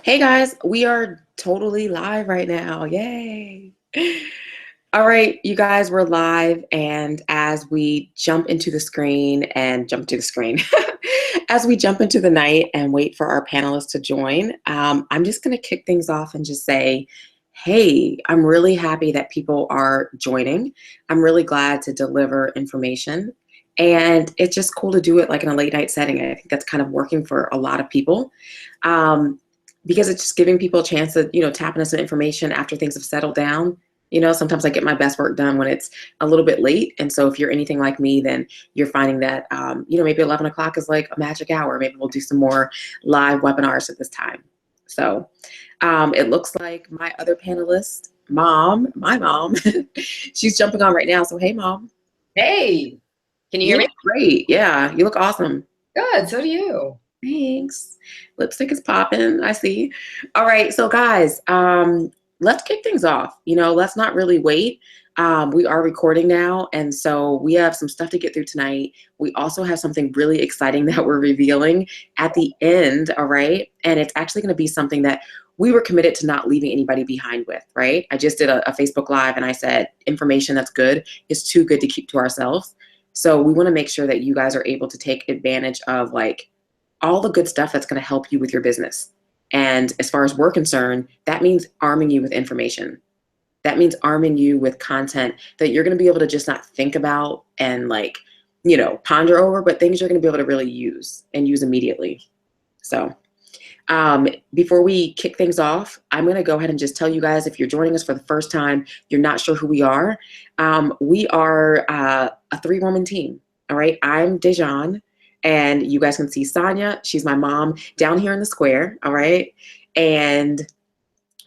Hey guys, we are totally live right now. Yay. All right, you guys, we're live. And as we jump into the screen and jump to the screen, as we jump into the night and wait for our panelists to join, I'm just going to kick things off and just say, hey, I'm really happy that people are joining. I'm really glad to deliver information. And it's just cool to do it like in a late night setting. I think that's kind of working for a lot of people. Um, because it's just giving people a chance to, tap into some information after things have settled down. Sometimes I get my best work done when it's a little bit late. And so if you're anything like me, then you're finding that, maybe 11 o'clock is like a magic hour. Maybe we'll do some more live webinars at this time. So it looks like my other panelist, my mom, she's jumping on right now. So, hey, Mom. Hey, can you hear me? Great. Yeah, you look awesome. Good, so do you. Thanks. Lipstick is popping, I see. All right, so guys, let's kick things off. Let's not really wait. We are recording now, and so we have some stuff to get through tonight. We also have something really exciting that we're revealing at the end, all right? And it's actually going to be something that we were committed to not leaving anybody behind with, right? I just did a Facebook Live, and I said information that's good is too good to keep to ourselves. So we want to make sure that you guys are able to take advantage of all the good stuff that's going to help you with your business. And as far as we're concerned, that means arming you with information. That means arming you with content that you're going to be able to just not think about and ponder over, but things you're going to be able to really use and use immediately. So before we kick things off, I'm going to go ahead and just tell you guys, if you're joining us for the first time, you're not sure who we are. We are a 3-woman team. All right. I'm Dejan. And you guys can see Sonia. She's my mom down here in the square, all right? And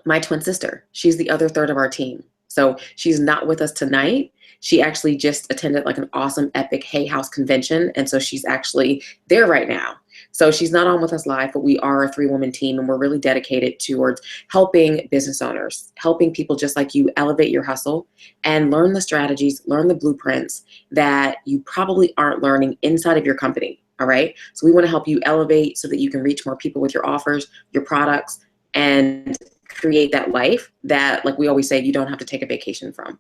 my twin sister, she's the other third of our team. So she's not with us tonight. She actually just attended an awesome epic Hay House convention. And so she's actually there right now. So she's not on with us live, but we are a 3-woman team, and we're really dedicated towards helping business owners, helping people just like you elevate your hustle and learn the strategies, learn the blueprints that you probably aren't learning inside of your company. All right. So we want to help you elevate so that you can reach more people with your offers, your products, and create that life that, like we always say, you don't have to take a vacation from.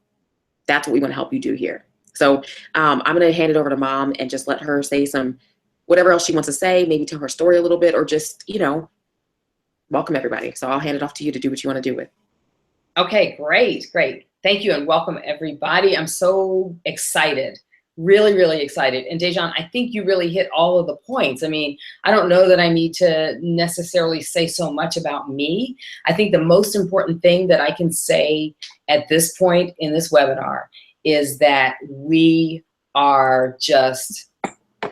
That's what we want to help you do here. So I'm going to hand it over to Mom and just let her say whatever else she wants to say, maybe tell her story a little bit, or just, welcome everybody. So I'll hand it off to you to do what you want to do with. Okay, great. Thank you, and welcome everybody. I'm so excited. Really, really excited. And Dejan, I think you really hit all of the points. I mean, I don't know that I need to necessarily say so much about me. I think the most important thing that I can say at this point in this webinar is that we are just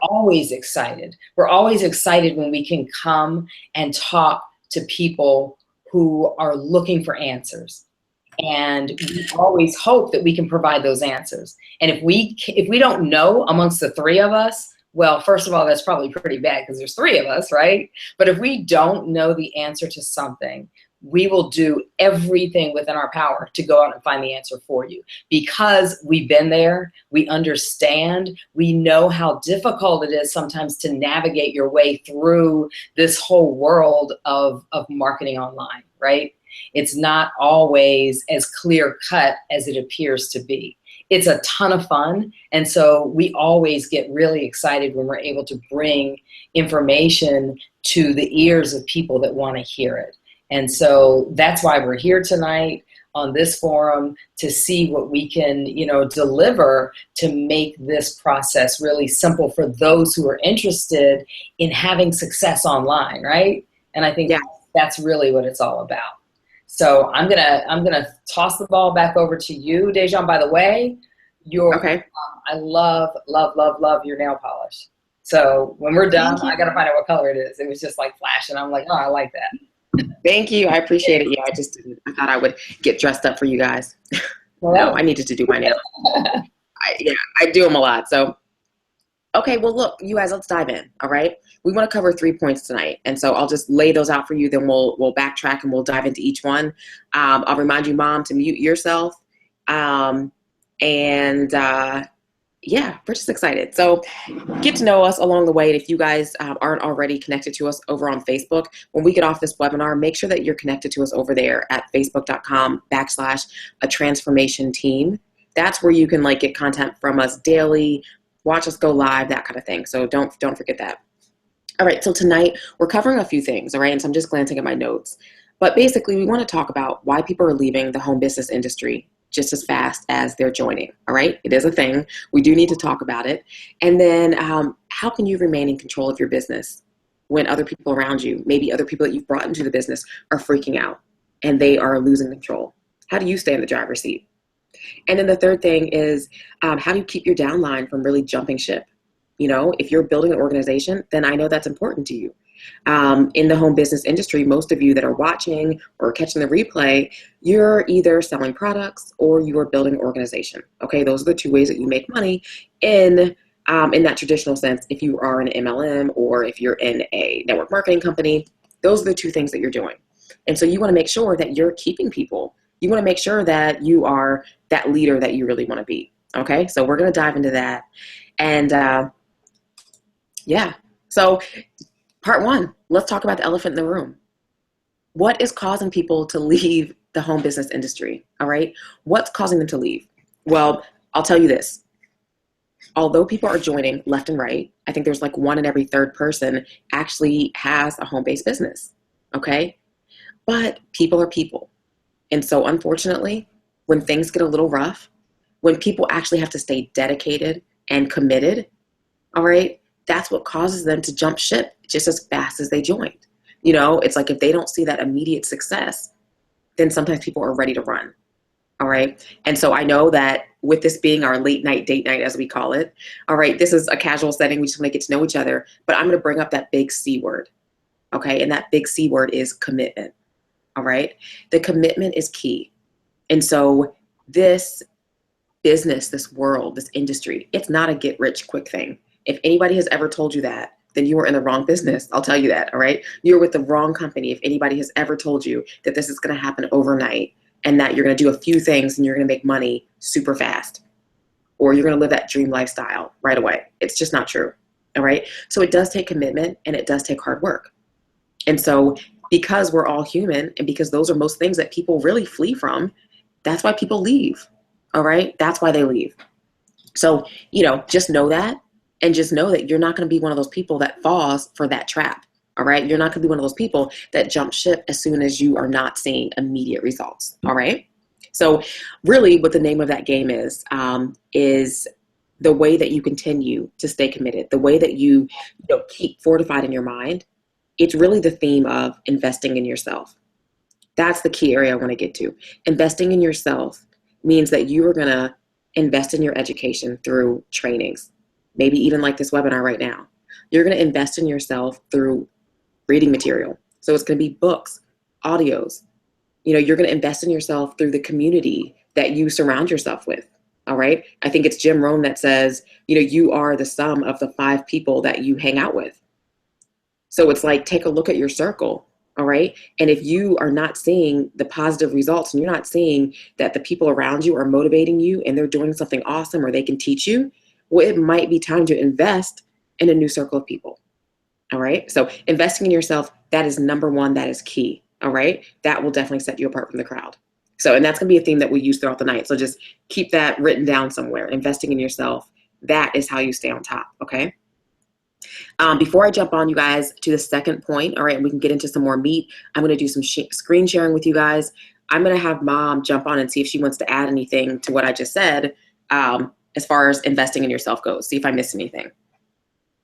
always excited. We're always excited when we can come and talk to people who are looking for answers. And we always hope that we can provide those answers. And if we don't know amongst the 3 of us, well, first of all, that's probably pretty bad because there's 3 of us, right? But if we don't know the answer to something, we will do everything within our power to go out and find the answer for you, because we've been there, we understand, we know how difficult it is sometimes to navigate your way through this whole world of marketing online, right? It's not always as clear cut as it appears to be. It's a ton of fun. And so we always get really excited when we're able to bring information to the ears of people that want to hear it. And so that's why we're here tonight on this forum, to see what we can, deliver to make this process really simple for those who are interested in having success online, right? And I think that's really what it's all about. So I'm gonna toss the ball back over to you, Dejan. By the way, Okay. I love your nail polish. So when we're done, I gotta find out what color it is. It was just like flashing. I'm like, oh, I like that. Thank you. I appreciate it. Yeah, I thought I would get dressed up for you guys. No, I needed to do my nails. I do them a lot. So, okay, well, look, you guys, let's dive in. All right. We want to cover 3 points tonight. And so I'll just lay those out for you. Then we'll backtrack and we'll dive into each one. I'll remind you, Mom, to mute yourself. Yeah, we're just excited. So get to know us along the way. And if you guys aren't already connected to us over on Facebook, when we get off this webinar, make sure that you're connected to us over there at facebook.com/a transformation team. That's where you can like get content from us daily, watch us go live, that kind of thing. So don't forget that. All right, so tonight we're covering a few things, all right? And so I'm just glancing at my notes. But basically, we want to talk about why people are leaving the home business industry just as fast as they're joining, all right? It is a thing. We do need to talk about it. And then how can you remain in control of your business when other people around you, maybe other people that you've brought into the business, are freaking out and they are losing control? How do you stay in the driver's seat? And then the third thing is how do you keep your downline from really jumping ship? You know, if you're building an organization, then I know that's important to you. In the home business industry, most of you that are watching or catching the replay, you're either selling products or you are building an organization. Okay, those are the two ways that you make money in that traditional sense. If you are an MLM or if you're in a network marketing company, those are the two things that you're doing. And so you want to make sure that you're keeping people. You want to make sure that you are that leader that you really want to be. Okay, so we're going to dive into that. And yeah, so part one, let's talk about the elephant in the room. What is causing people to leave the home business industry? All right, what's causing them to leave? Well, I'll tell you this. Although people are joining left and right, I think there's like 1 in every 3rd person actually has a home-based business. Okay, but people are people. And so unfortunately, when things get a little rough, when people actually have to stay dedicated and committed, all right, that's what causes them to jump ship just as fast as they joined. You know, it's like if they don't see that immediate success, then sometimes people are ready to run. All right. And so I know that with this being our late night date night, as we call it, all right, this is a casual setting. We just want to get to know each other. But I'm going to bring up that big C word. Okay. And that big C word is commitment. All right. The commitment is key. And so this business, this world, this industry, it's not a get rich quick thing. If anybody has ever told you that, then you are in the wrong business. I'll tell you that, all right? You're with the wrong company if anybody has ever told you that this is going to happen overnight and that you're going to do a few things and you're going to make money super fast or you're going to live that dream lifestyle right away. It's just not true, all right? So it does take commitment and it does take hard work. And so because we're all human and because those are most things that people really flee from, that's why people leave, all right? That's why they leave. So, you know, just know that. And just know that you're not going to be one of those people that falls for that trap. All right. You're not going to be one of those people that jump ship as soon as you are not seeing immediate results. All right. So really what the name of that game is the way that you continue to stay committed, the way that you keep fortified in your mind. It's really the theme of investing in yourself. That's the key area I want to get to. Investing in yourself means that you are going to invest in your education through trainings. Maybe even like this webinar right now. You're going to invest in yourself through reading material. So it's going to be books, audios. You know, you're going to invest in yourself through the community that you surround yourself with. All right. I think it's Jim Rohn that says, you know, you are the sum of the 5 people that you hang out with. So it's like, take a look at your circle. All right. And if you are not seeing the positive results and you're not seeing that the people around you are motivating you and they're doing something awesome or they can teach you, well, it might be time to invest in a new circle of people. All right. So investing in yourself, that is number 1. That is key. All right. That will definitely set you apart from the crowd. So, and that's going to be a theme that we use throughout the night. So just keep that written down somewhere. Investing in yourself. That is how you stay on top. Okay. Before I jump on you guys to the second point, all right, and we can get into some more meat, I'm going to do some screen sharing with you guys. I'm going to have Mom jump on and see if she wants to add anything to what I just said. As far as investing in yourself goes, see if I missed anything.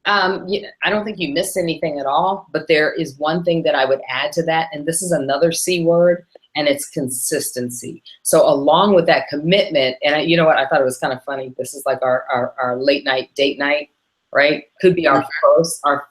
I don't think you missed anything at all, but there is one thing that I would add to that, and this is another C word, and it's consistency. So along with that commitment, and you know what, I thought it was kind of funny. This is like our late night date night, right? Could be our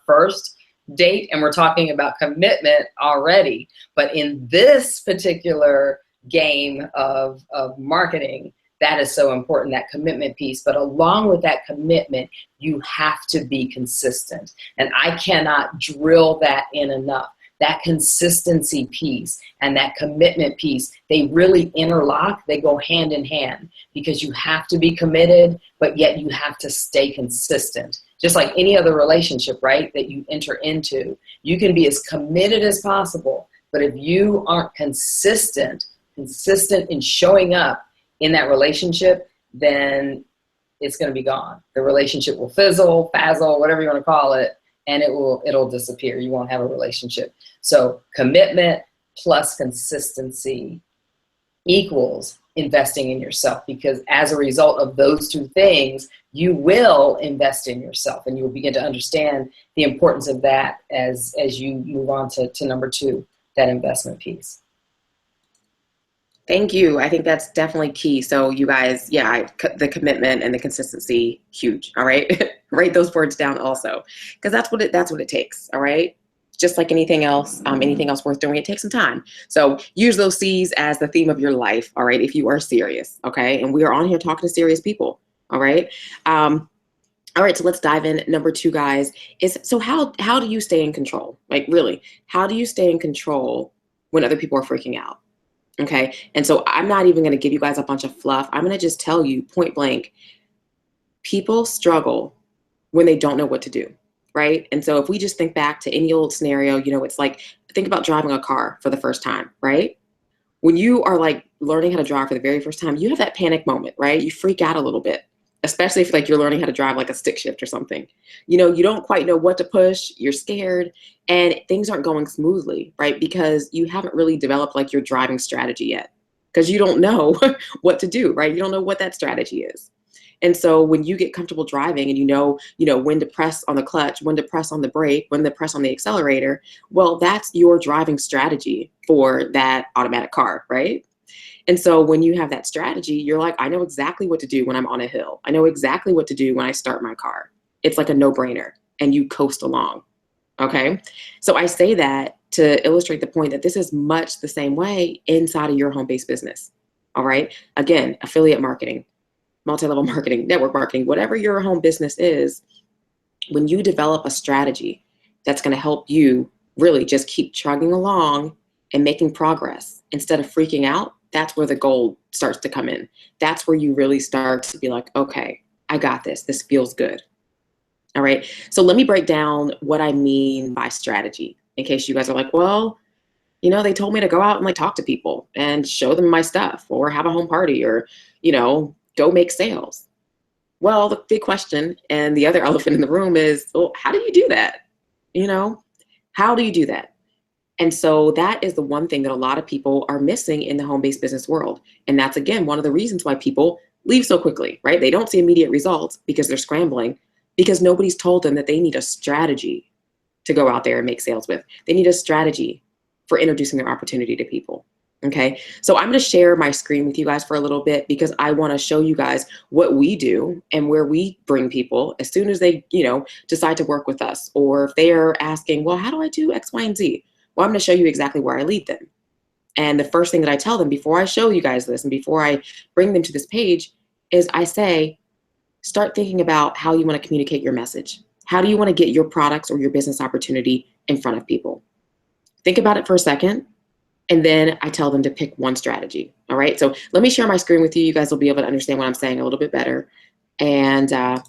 first date, and we're talking about commitment already. But in this particular game of marketing, that is so important, that commitment piece. But along with that commitment, you have to be consistent. And I cannot drill that in enough. that consistency piece and that commitment piece, they really interlock. They go hand in hand because you have to be committed, but yet you have to stay consistent. Just like any other relationship, right, that you enter into, you can be as committed as possible, but if you aren't consistent in showing up in that relationship, then it's going to be gone. The relationship will fizzle, whatever you want to call it, and it'll disappear. You won't have a relationship. So commitment plus consistency equals investing in yourself, because as a result of those two things, you will invest in yourself, and you will begin to understand the importance of that as you move on to number 2, that investment piece. Thank you. I think that's definitely key. So you guys, the commitment and the consistency, huge. All right. Write those words down also, because that's what it takes. All right. Just like anything else worth doing, it takes some time. So use those C's as the theme of your life. All right. If you are serious. Okay. And we are on here talking to serious people. All right. All right. So let's dive in. Number 2, guys, is so how do you stay in control? Like, really, how do you stay in control when other people are freaking out? Okay. And so I'm not even going to give you guys a bunch of fluff. I'm going to just tell you point blank, people struggle when they don't know what to do. Right. And so if we just think back to any old scenario, it's like, think about driving a car for the first time. Right. When you are like learning how to drive for the very first time, you have that panic moment, right? You freak out a little bit, especially if like you're learning how to drive like a stick shift or something. You don't quite know what to push. You're scared and things aren't going smoothly, right? Because you haven't really developed like your driving strategy yet, because you don't know what to do, right? You don't know what that strategy is. And so when you get comfortable driving and you know when to press on the clutch, when to press on the brake, when to press on the accelerator, well, that's your driving strategy for that automatic car, right? And so when you have that strategy, you're like, I know exactly what to do when I'm on a hill. I know exactly what to do when I start my car. It's like a no-brainer, and you coast along. Okay. So I say that to illustrate the point that this is much the same way inside of your home-based business. All right. Again, affiliate marketing, multi-level marketing, network marketing, whatever your home business is, when you develop a strategy that's going to help you really just keep chugging along and making progress instead of freaking out, that's where the gold starts to come in. That's where you really start to be like, okay, I got this. This feels good. All right. So let me break down what I mean by strategy in case you guys are like, well, they told me to go out and like talk to people and show them my stuff or have a home party or, go make sales. Well, the big question and the other elephant in the room is, well, how do you do that? How do you do that? And so that is the one thing that a lot of people are missing in the home-based business world. And that's, again, one of the reasons why people leave so quickly, right? They don't see immediate results because they're scrambling, because nobody's told them that they need a strategy to go out there and make sales with. They need a strategy for introducing their opportunity to people. Okay. So I'm going to share my screen with you guys for a little bit because I want to show you guys what we do and where we bring people as soon as they, decide to work with us, or if they are asking, well, how do I do X, Y, and Z? Well, I'm going to show you exactly where I lead them. And the first thing that I tell them before I show you guys this and before I bring them to this page is I say, start thinking about how you want to communicate your message. How do you want to get your products or your business opportunity in front of people? Think about it for a second. And then I tell them to pick one strategy. All right. So let me share my screen with you. You guys will be able to understand what I'm saying a little bit better. And as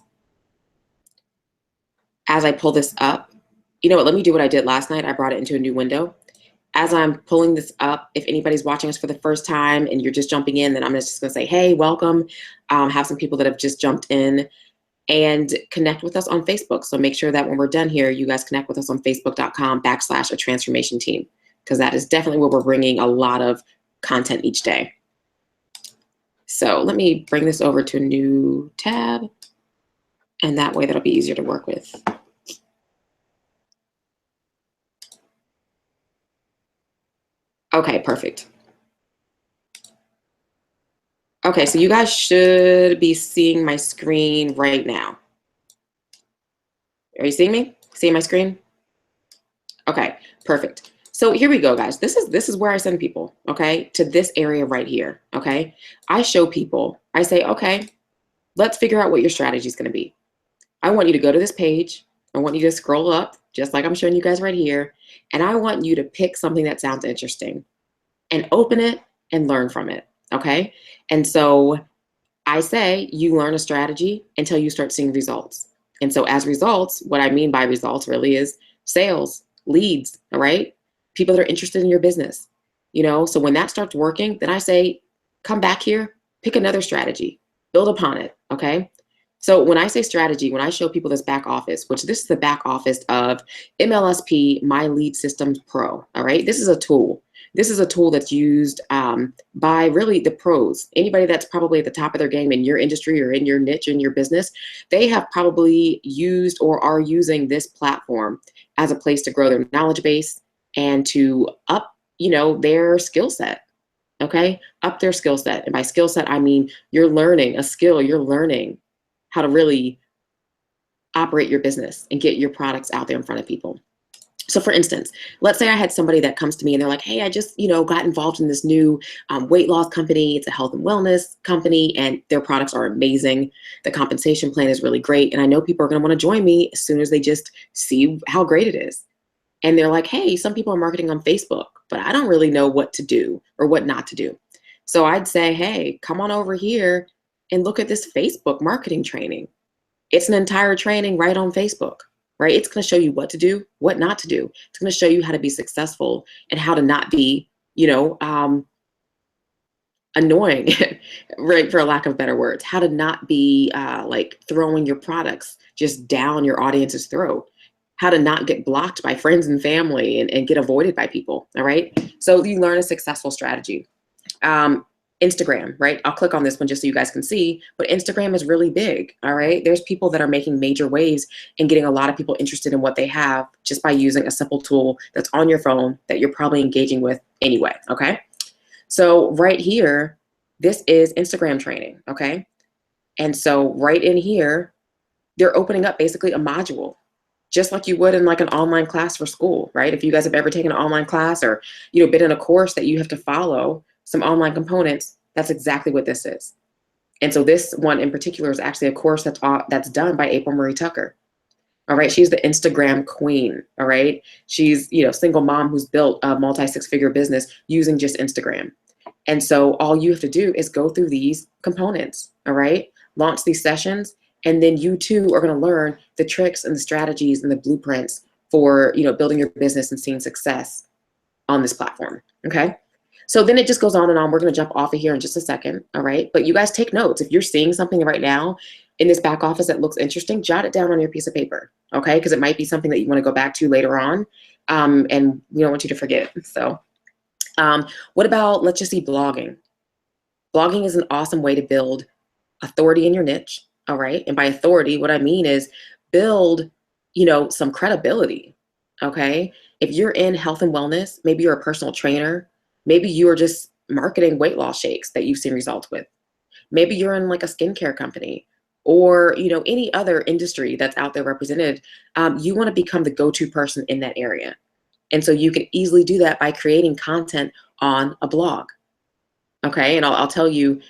I pull this up, let me do what I did last night. I brought it into a new window. As I'm pulling this up, if anybody's watching us for the first time and you're just jumping in, then I'm just going to say, hey, welcome. Have some people that have just jumped in, and connect with us on Facebook. So make sure that when we're done here, you guys connect with us on facebook.com/a transformation team, because that is definitely where we're bringing a lot of content each day. So let me bring this over to a new tab, and that way that'll be easier to work with. Okay, perfect. Okay, so you guys should be seeing my screen right now. Are you seeing me? Seeing my screen? Okay, perfect. So here we go, guys. This is where I send people, okay, to this area right here, okay? I show people, I say, okay, let's figure out what your strategy is going to be. I want you to go to this page I want you to scroll up, just like I'm showing you guys right here, and I want you to pick something that sounds interesting and open it and learn from it, okay? And so I say you learn a strategy until you start seeing results. And so as results, what I mean by results really is sales, leads, all right? People that are interested in your business, So when that starts working, then I say, come back here, pick another strategy, build upon it, okay? So when I say strategy, when I show people this back office, which this is the back office of MLSP, My Lead Systems Pro, all right? This is a tool. This is a tool that's used by really the pros. Anybody that's probably at the top of their game in your industry or in your niche, in your business, they have probably used or are using this platform as a place to grow their knowledge base and to up, their skill set. Okay, up their skill set. And by skill set, I mean you're learning a skill, you're learning how to really operate your business and get your products out there in front of people. So for instance, let's say I had somebody that comes to me and they're like, hey, I just, got involved in this new weight loss company. It's a health and wellness company and their products are amazing. The compensation plan is really great. And I know people are going to want to join me as soon as they just see how great it is. And they're like, hey, some people are marketing on Facebook, but I don't really know what to do or what not to do. So I'd say, hey, come on over here and look at this Facebook marketing training. It's an entire training right on Facebook, right? It's going to show you what to do, what not to do. It's going to show you how to be successful and how to not be, annoying, right? For lack of better words, how to not be like throwing your products just down your audience's throat, how to not get blocked by friends and family and get avoided by people. All right. So you learn a successful strategy. Instagram, right? I'll click on this one just so you guys can see, but Instagram is really big, all right? There's people that are making major waves and getting a lot of people interested in what they have just by using a simple tool that's on your phone that you're probably engaging with anyway, okay? So right here, this is Instagram training, okay? And so right in here, they're opening up basically a module, just like you would in like an online class for school, right? If you guys have ever taken an online class or, been in a course that you have to follow some online components, that's exactly what this is. And so this one in particular is actually a course that's done by April Marie Tucker. All right, she's the Instagram queen. All right, she's single mom who's built a multi-six-figure business using just Instagram. And so all you have to do is go through these components. All right, launch these sessions, and then you too are going to learn the tricks and the strategies and the blueprints for building your business and seeing success on this platform. Okay. So then it just goes on and on. We're going to jump off of here in just a second. All right. But you guys take notes. If you're seeing something right now in this back office that looks interesting, jot it down on your piece of paper. Okay. Because it might be something that you want to go back to later on. And we don't want you to forget. So what about, let's just see, blogging. Blogging is an awesome way to build authority in your niche. All right. And by authority, what I mean is build, some credibility. Okay. If you're in health and wellness, maybe you're a personal trainer. Maybe you are just marketing weight loss shakes that you've seen results with. Maybe you're in like a skincare company or, any other industry that's out there represented. You want to become the go-to person in that area. And so you can easily do that by creating content on a blog. Okay. And I'll tell you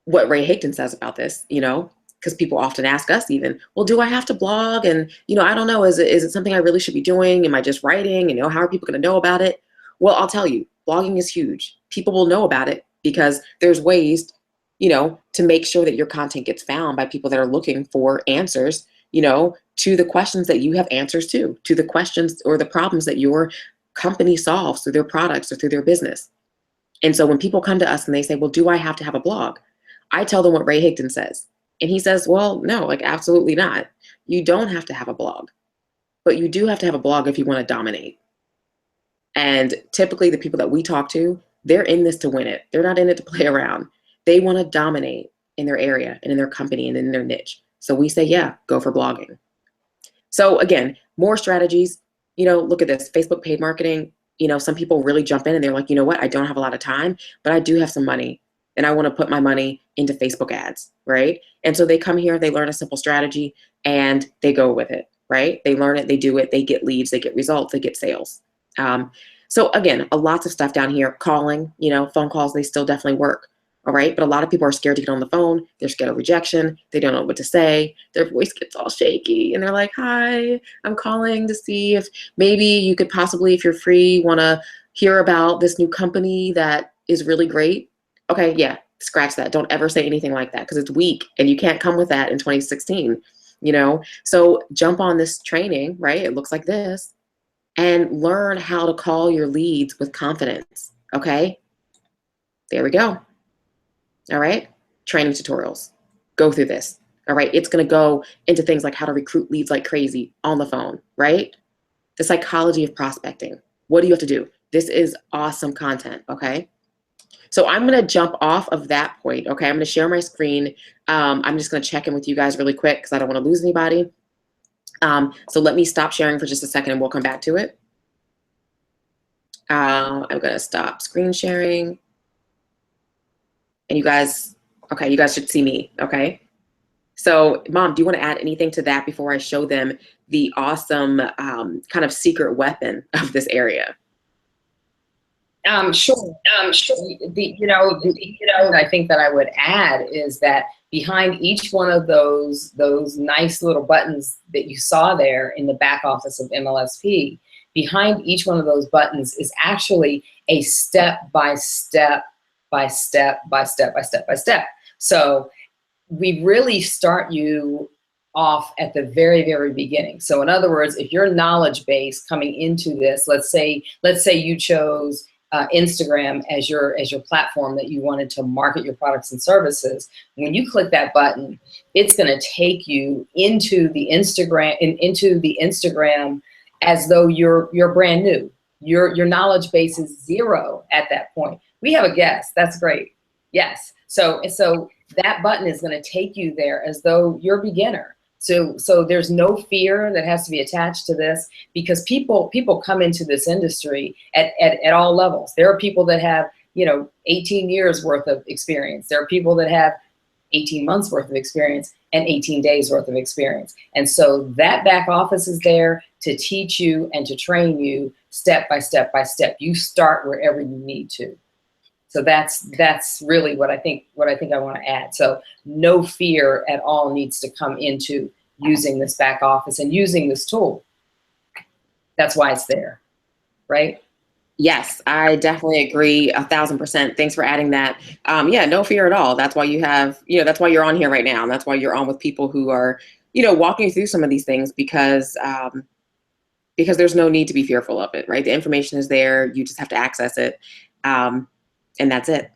what Ray Higdon says about this, because people often ask us even, well, do I have to blog? And, I don't know, is it something I really should be doing? Am I just writing? How are people going to know about it? Well, I'll tell you, blogging is huge. People will know about it because there's ways, to make sure that your content gets found by people that are looking for answers, to the questions that you have answers to the questions or the problems that your company solves through their products or through their business. And so when people come to us and they say, well, do I have to have a blog? I tell them what Ray Higdon says. And he says, well, no, like absolutely not. You don't have to have a blog, but you do have to have a blog if you want to dominate. And typically the people that we talk to, they're in this to win it. They're not in it to play around. They want to dominate in their area and in their company and in their niche. So we say, yeah, go for blogging. So again, more strategies, look at this, Facebook paid marketing. Some people really jump in and they're like, you know what, I don't have a lot of time, but I do have some money and I want to put my money into Facebook ads, right? And so they come here, they learn a simple strategy and they go with it, right? They learn it, they do it, they get leads, they get results, they get sales. So again, lots of stuff down here. Calling, phone calls, they still definitely work. All right. But a lot of people are scared to get on the phone. They're scared of rejection. They don't know what to say. Their voice gets all shaky and they're like, hi, I'm calling to see if maybe you could possibly, if you're free, want to hear about this new company that is really great. Okay. Yeah. Scratch that. Don't ever say anything like that because it's weak and you can't come with that in 2016, you know? So jump on this training, right? It looks like this and learn how to call your leads with confidence. Okay. There we go. All right. Training tutorials. Go through this. All right. It's going to go into things like how to recruit leads like crazy on the phone, right? The psychology of prospecting. What do you have to do? This is awesome content. Okay. So I'm going to jump off of that point. Okay. I'm going to share my screen. I'm just going to check in with you guys really quick because I don't want to lose anybody. So let me stop sharing for just a second and we'll come back to it. I'm going to stop screen sharing. And you guys, okay, you guys should see me, okay? So, Mom, do you want to add anything to that before I show them the awesome kind of secret weapon of this area? Sure. I think that I would add is that behind each one of those nice little buttons that you saw there in the back office of MLSP, behind each one of those buttons is actually a step by step by step by step by step by step. So we really start you off at the very, very beginning. So in other words, if your knowledge base coming into this, let's say you chose Instagram as your platform that you wanted to market your products and services. When you click that button, it's going to take you into the Instagram as though you're brand new. Your knowledge base is zero at that point. We have a guest. That's great. Yes. So that button is going to take you there as though you're a beginner. So there's no fear that has to be attached to this because people come into this industry at all levels. There are people that have 18 years worth of experience. There are people that have 18 months worth of experience and 18 days worth of experience. And so that back office is there to teach you and to train you step by step by step. You start wherever you need to. So that's really what I think I want to add. So no fear at all needs to come into using this back office and using this tool. That's why it's there, right? Yes, I definitely agree 1,000%. Thanks for adding that. Yeah, no fear at all. That's why you have, that's why you're on here right now. And that's why you're on with people who are, walking through some of these things because there's no need to be fearful of it, right? The information is there. You just have to access it. And that's it.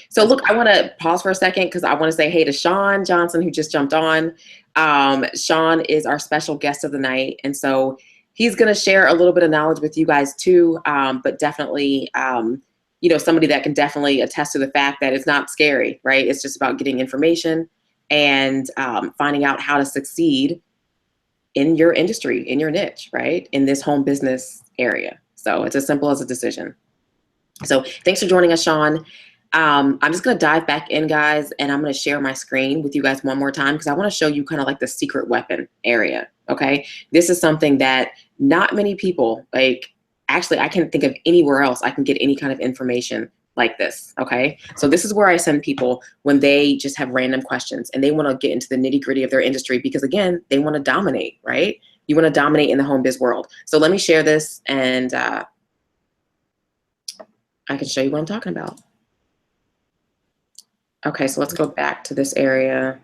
So look, I want to pause for a second because I want to say hey to Sean Johnson, who just jumped on. Sean is our special guest of the night. And so he's going to share a little bit of knowledge with you guys too, but definitely, somebody that can definitely attest to the fact that it's not scary, right? It's just about getting information and finding out how to succeed in your industry, in your niche, right? In this home business area. So it's as simple as a decision. So thanks for joining us, Sean. I'm just going to dive back in, guys, and I'm going to share my screen with you guys one more time because I want to show you kind of like the secret weapon area, okay? This is something that not many people, actually, I can't think of anywhere else I can get any kind of information like this, okay? So this is where I send people when they just have random questions and they want to get into the nitty-gritty of their industry because, again, they want to dominate, right? You want to dominate in the home biz world. So let me share this and I can show you what I'm talking about. Okay, so let's go back to this area.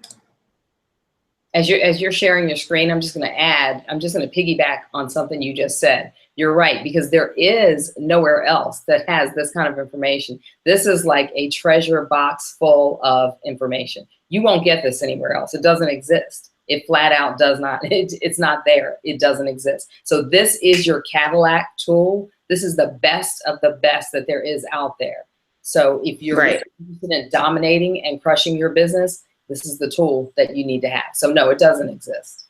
As you're sharing your screen, I'm just going to piggyback on something you just said. You're right, because there is nowhere else that has this kind of information. This is like a treasure box full of information. You won't get this anywhere else. It doesn't exist. It flat out does not. It's not there. It doesn't exist. So this is your Cadillac tool. This is the best of the best that there is out there. So if you're interested in dominating and crushing your business, this is the tool that you need to have. So no, it doesn't exist.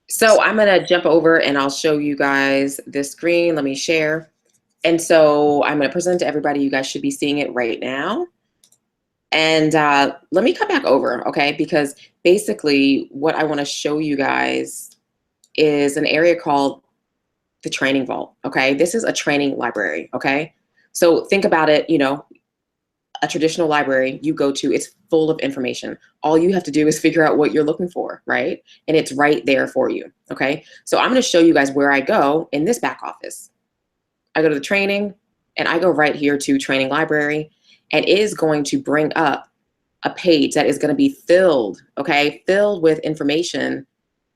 So I'm going to jump over and I'll show you guys this screen. Let me share. And so I'm going to present to everybody. You guys should be seeing it right now. And let me come back over, okay? Because basically what I want to show you guys is an area called the training vault, okay? This is a training library, okay? So think about it, a traditional library you go to, it's full of information. All you have to do is figure out what you're looking for, right? And it's right there for you, okay? So I'm gonna show you guys where I go in this back office. I go to the training, and I go right here to training library, and it is going to bring up a page that is gonna be filled, okay? Filled with information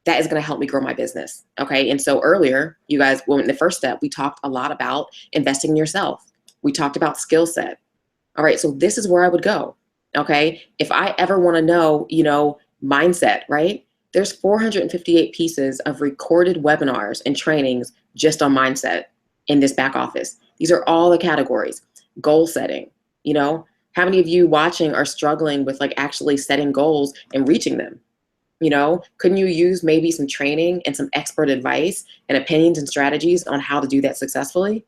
that is gonna help me grow my business, okay? And so earlier, you guys, well, in the first step, we talked a lot about investing in yourself. We talked about skill set. All right, so this is where I would go, okay? If I ever wanna know, mindset, right? There's 458 pieces of recorded webinars and trainings just on mindset in this back office. These are all the categories. Goal setting, how many of you watching are struggling with like actually setting goals and reaching them? Couldn't you use maybe some training and some expert advice and opinions and strategies on how to do that successfully?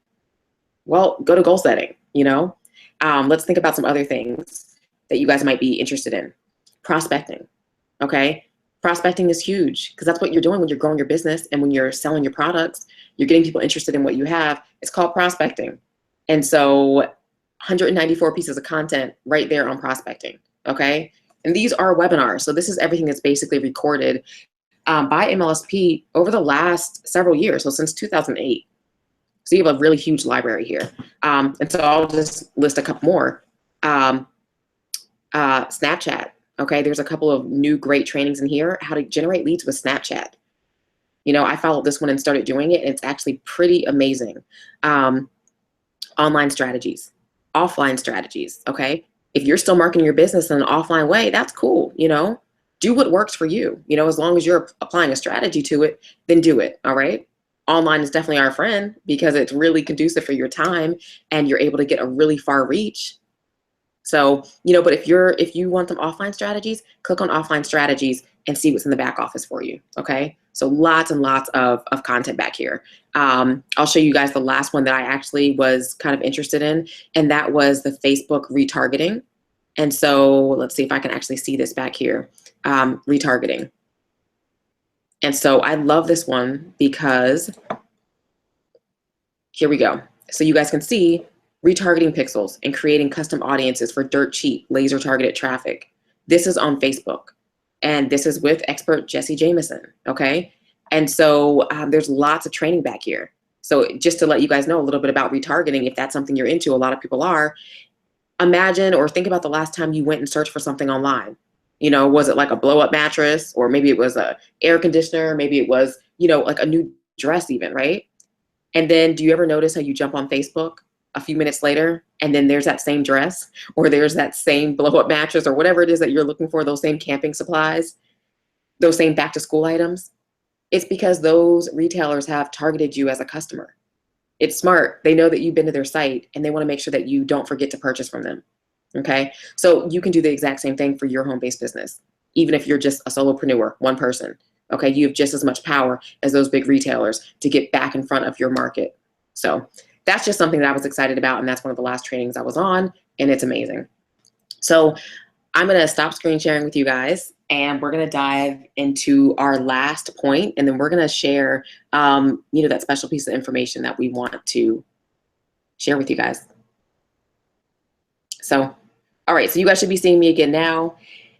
Well, go to goal setting, let's think about some other things that you guys might be interested in. Prospecting, okay? Prospecting is huge because that's what you're doing when you're growing your business and when you're selling your products, you're getting people interested in what you have. It's called prospecting. And so 194 pieces of content right there on prospecting, okay? And these are webinars. So this is everything that's basically recorded by MLSP over the last several years, so since 2008. So you have a really huge library here. And so I'll just list a couple more. Snapchat, okay? There's a couple of new great trainings in here, how to generate leads with Snapchat. I followed this one and started doing it, and it's actually pretty amazing. Online strategies, offline strategies, okay? If you're still marketing your business in an offline way, that's cool, Do what works for you, as long as you're applying a strategy to it, then do it, all right? Online is definitely our friend because it's really conducive for your time and you're able to get a really far reach. So, but if you want some offline strategies, click on offline strategies and see what's in the back office for you, okay? So lots and lots of content back here. I'll show you guys the last one that I actually was kind of interested in, and that was the Facebook retargeting. And so let's see if I can actually see this back here, retargeting. And so I love this one because here we go. So you guys can see retargeting pixels and creating custom audiences for dirt cheap laser targeted traffic. This is on Facebook, and this is with expert Jesse Jameson, okay? And so there's lots of training back here. So just to let you guys know a little bit about retargeting, if that's something you're into, a lot of people are, imagine or think about the last time you went and searched for something online. Was it like a blow up mattress, or maybe it was a air conditioner, maybe it was, like a new dress even, right? And then do you ever notice how you jump on Facebook a few minutes later and then there's that same dress, or there's that same blow up mattress, or whatever it is that you're looking for, those same camping supplies, those same back to school items? It's because those retailers have targeted you as a customer. It's smart. They know that you've been to their site and they want to make sure that you don't forget to purchase from them. Okay, so you can do the exact same thing for your home-based business, even if you're just a solopreneur, one person. Okay, you have just as much power as those big retailers to get back in front of your market. So that's just something that I was excited about, and that's one of the last trainings I was on, and it's amazing. So I'm gonna stop screen sharing with you guys, and we're gonna dive into our last point, and then we're gonna share, that special piece of information that we want to share with you guys. So. All right, so you guys should be seeing me again now.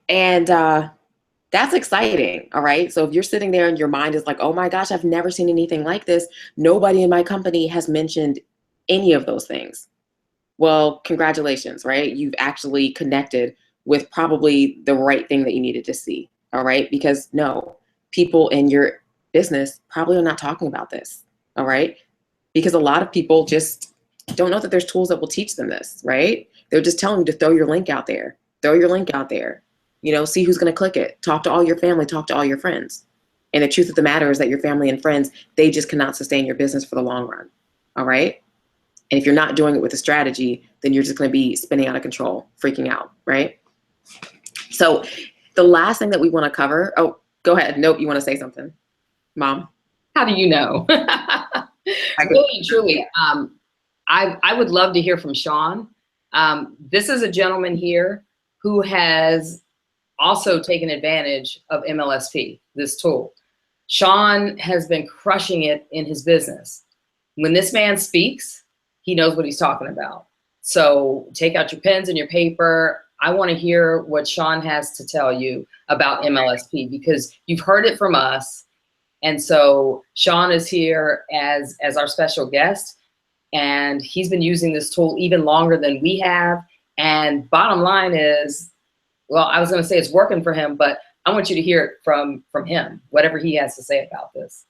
And that's exciting, all right? So if you're sitting there and your mind is like, oh my gosh, I've never seen anything like this. Nobody in my company has mentioned any of those things. Well, congratulations, right? You've actually connected with probably the right thing that you needed to see, all right? Because no, people in your business probably are not talking about this, all right? Because a lot of people just don't know that there's tools that will teach them this, right? They're just telling you to throw your link out there. Throw your link out there. See who's going to click it. Talk to all your family. Talk to all your friends. And the truth of the matter is that your family and friends, they just cannot sustain your business for the long run. All right? And if you're not doing it with a strategy, then you're just going to be spinning out of control, freaking out, right? So the last thing that we want to cover. Oh, go ahead. Nope, you want to say something, Mom? How do you know? Really, truly. I would love to hear from Sean. This is a gentleman here who has also taken advantage of MLSP, this tool. Sean has been crushing it in his business. When this man speaks, he knows what he's talking about. So take out your pens and your paper. I want to hear what Sean has to tell you about MLSP, because you've heard it from us. And so Sean is here as our special guest, and he's been using this tool even longer than we have. And bottom line is, well, I was going to say it's working for him, but I want you to hear it from him, whatever he has to say about this.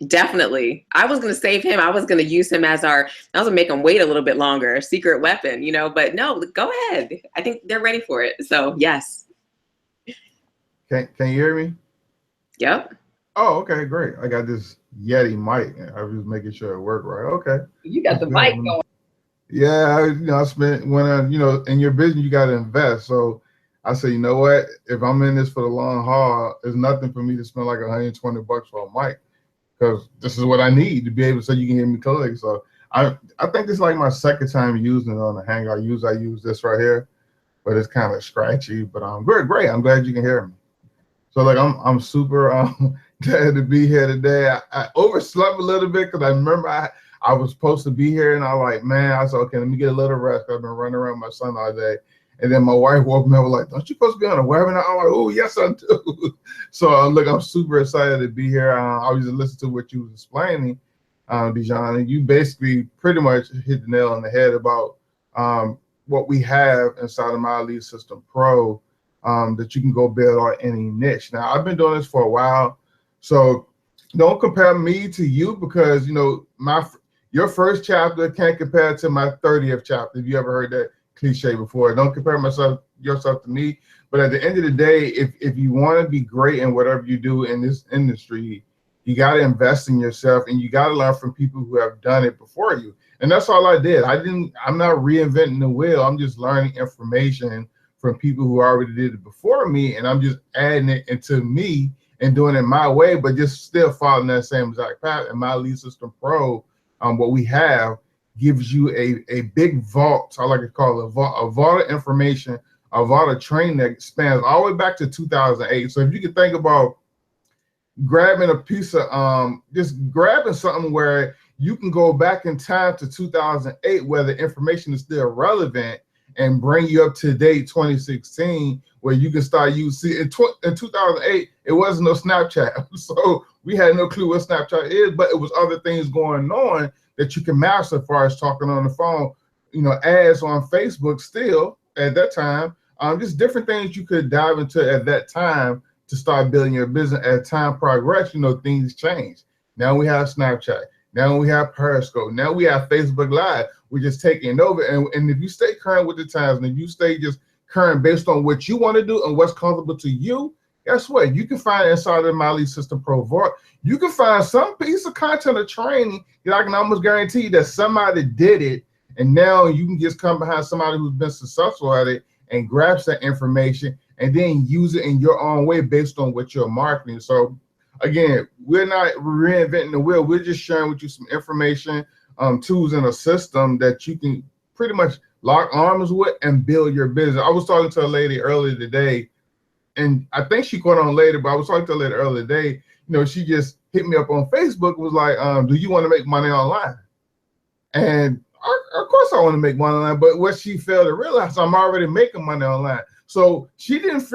Definitely. I was going to save him. I was going to use him as I was going to make him wait a little bit longer, secret weapon, but no, go ahead. I think they're ready for it. So yes. Can you hear me? Yep. Oh, okay, great. I got this Yeti mic. I was making sure it worked right. Okay. You got the mic going. Yeah, I spent in your business you got to invest. So I said, you know what? If I'm in this for the long haul, there's nothing for me to spend like $120 for a mic, because this is what I need to be able so you can hear me clearly. So I think this is like my second time using it on the Hangout. I use this right here, but it's kind of scratchy. But great. I'm glad you can hear me. So like I'm super glad to be here today. I overslept a little bit because I remember I was supposed to be here, and I said, okay, let me get a little rest. I've been running around my son all day. And then my wife woke me up like, don't you supposed to be on a webinar? I'm like, oh, yes, I do. So look, I'm super excited to be here. I was just listening to what you was explaining, Dijon, and you basically pretty much hit the nail on the head about what we have inside of My Lead System Pro, that you can go build on any niche. Now, I've been doing this for a while, so don't compare me to you, because your first chapter can't compare to my 30th chapter. Have you ever heard that cliche before? Don't compare yourself to me. But at the end of the day, if you want to be great in whatever you do in this industry, you got to invest in yourself, and you got to learn from people who have done it before you. And that's all I did. I'm not reinventing the wheel. I'm just learning information from people who already did it before me, and I'm just adding it into me and doing it my way, but just still following that same exact path. And My Lead System Pro, what we have, gives you a big vault. I like to call it a vault of information, a vault of training that spans all the way back to 2008. So if you could think about grabbing a piece of, just grabbing something where you can go back in time to 2008, where the information is still relevant, and bring you up to date 2016, where you can start using. In 2008, it wasn't no Snapchat, so we had no clue what Snapchat is, but it was other things going on that you can master as far as talking on the phone, ads on Facebook still at that time, just different things you could dive into at that time to start building your business. As time progressed, things change. Now we have Snapchat. Now we have Periscope. Now we have Facebook Live. We're just taking over. And if you stay current with the times, and if you stay just current based on what you want to do and what's comfortable to you, guess what? You can find inside of My Lead System Pro Vault, you can find some piece of content or training that I can almost guarantee that somebody did it, and now you can just come behind somebody who's been successful at it and grab that information and then use it in your own way based on what you're marketing. So again, we're not reinventing the wheel. We're just sharing with you some information, tools in a system that you can pretty much lock arms with and build your business. I was talking to a lady earlier today, and I think she caught on later, but I was talking to a lady earlier today. She just hit me up on Facebook, was like, do you want to make money online? And of course I want to make money online, but what she failed to realize, I'm already making money online. So she didn't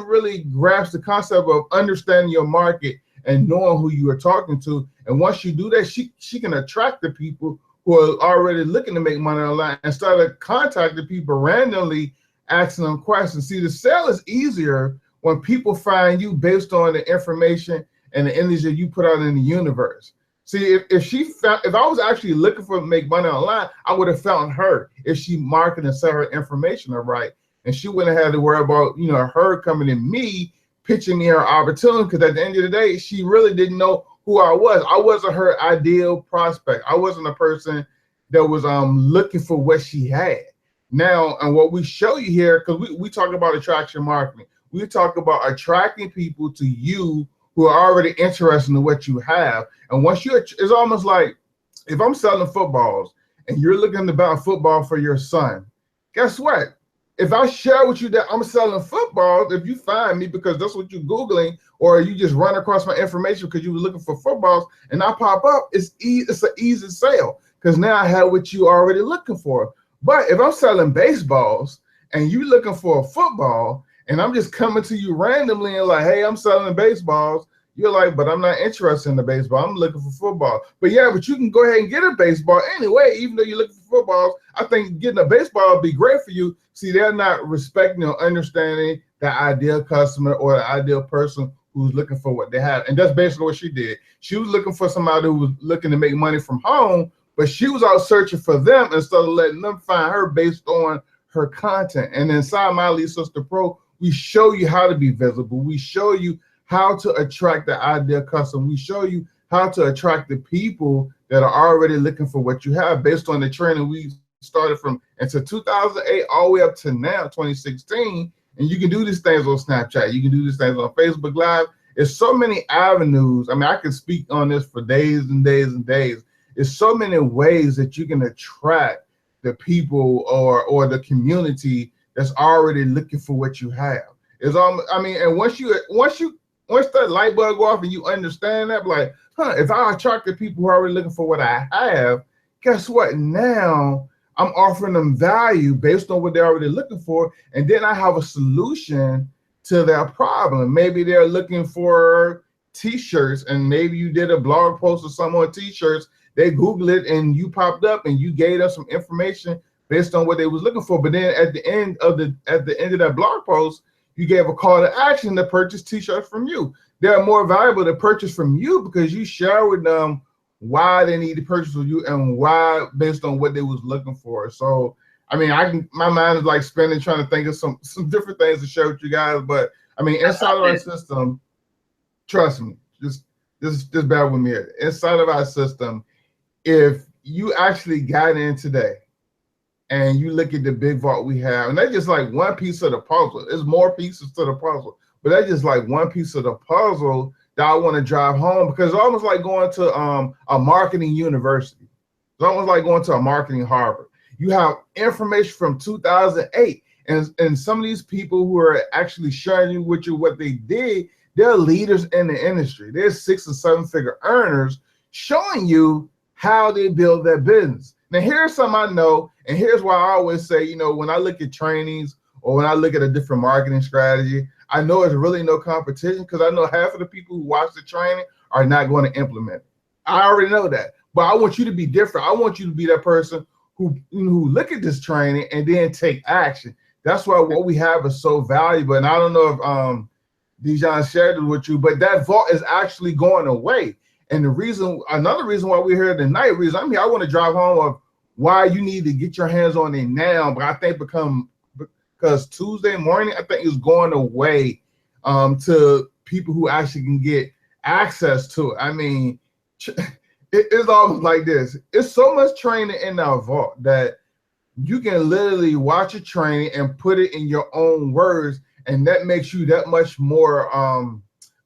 really grasp the concept of understanding your market and knowing who you are talking to. And once you do that, she can attract the people who are already looking to make money online and start contacting people randomly, asking them questions. See, the sale is easier when people find you based on the information and the energy you put out in the universe. See, if I was actually looking for make money online, I would have found her if she marketed and sell her information right, and she wouldn't have had to worry about her coming to me, pitching me her opportunity. Because at the end of the day, she really didn't know who I was. I wasn't her ideal prospect. I wasn't a person that was looking for what she had. Now, and what we show you here, because we talk about attraction marketing, we talk about attracting people to you who are already interested in what you have. And once it's almost like if I'm selling footballs and you're looking to buy a football for your son, guess what? If I share with you that I'm selling footballs, if you find me because that's what you're Googling, or you just run across my information because you were looking for footballs and I pop up, it's an easy sale because now I have what you already looking for. But if I'm selling baseballs and you looking for a football, and I'm just coming to you randomly and like, hey, I'm selling baseballs, you're like, but I'm not interested in the baseball. I'm looking for football. But yeah, but you can go ahead and get a baseball anyway, even though you're looking for footballs. I think getting a baseball would be great for you. See, they're not respecting or understanding the ideal customer or the ideal person who's looking for what they have. And that's basically what she did. She was looking for somebody who was looking to make money from home, but she was out searching for them instead of letting them find her based on her content. And inside My Lead Sister Pro, we show you how to be visible. We show you how to attract the ideal customer. We show you how to attract the people that are already looking for what you have based on the training we started from into 2008 all the way up to now, 2016. And you can do these things on Snapchat. You can do these things on Facebook Live. There's so many avenues. I mean, I can speak on this for days and days and days. There's so many ways that you can attract the people or the community that's already looking for what you have. It's I mean, and once that light bulb go off and you understand that, like, if I attract the people who are already looking for what I have, guess what? Now I'm offering them value based on what they're already looking for, and then I have a solution to their problem. Maybe they're looking for t-shirts, and maybe you did a blog post or something on t-shirts. They Google it and you popped up and you gave them some information based on what they was looking for. But then at the end of that blog post, you gave a call to action to purchase t-shirts from you. They're more valuable to purchase from you because you share with them why they need to purchase with you and why based on what they was looking for. So I mean, my mind is like spinning trying to think of some different things to share with you guys. But I mean, inside of our system, trust me, just bear with me here. Inside of our system, if you actually got in today and you look at the big vault we have, and that's just like one piece of the puzzle. There's more pieces to the puzzle, but that's just like one piece of the puzzle that I want to drive home, because it's almost like going to a marketing university. It's almost like going to a marketing Harvard. You have information from 2008, and some of these people who are actually sharing with you what they did, they're leaders in the industry. They're 6 and 7 figure earners showing you how they build their business. Now, here's something I know, and here's why I always say, you know, when I look at trainings or when I look at a different marketing strategy, I know it's really no competition because I know half of the people who watch the training are not going to implement it. I already know that, but I want you to be different. I want you to be that person who look at this training and then take action. That's why what we have is so valuable. And I don't know if Dijon shared it with you, but that vault is actually going away. And another reason why we're here tonight, I'm here, I want to drive home of why you need to get your hands on it now. But I think because Tuesday morning, I think is going away to people who actually can get access to it. I mean, it's almost like this. It's so much training in our vault that you can literally watch a training and put it in your own words, and that makes you that much more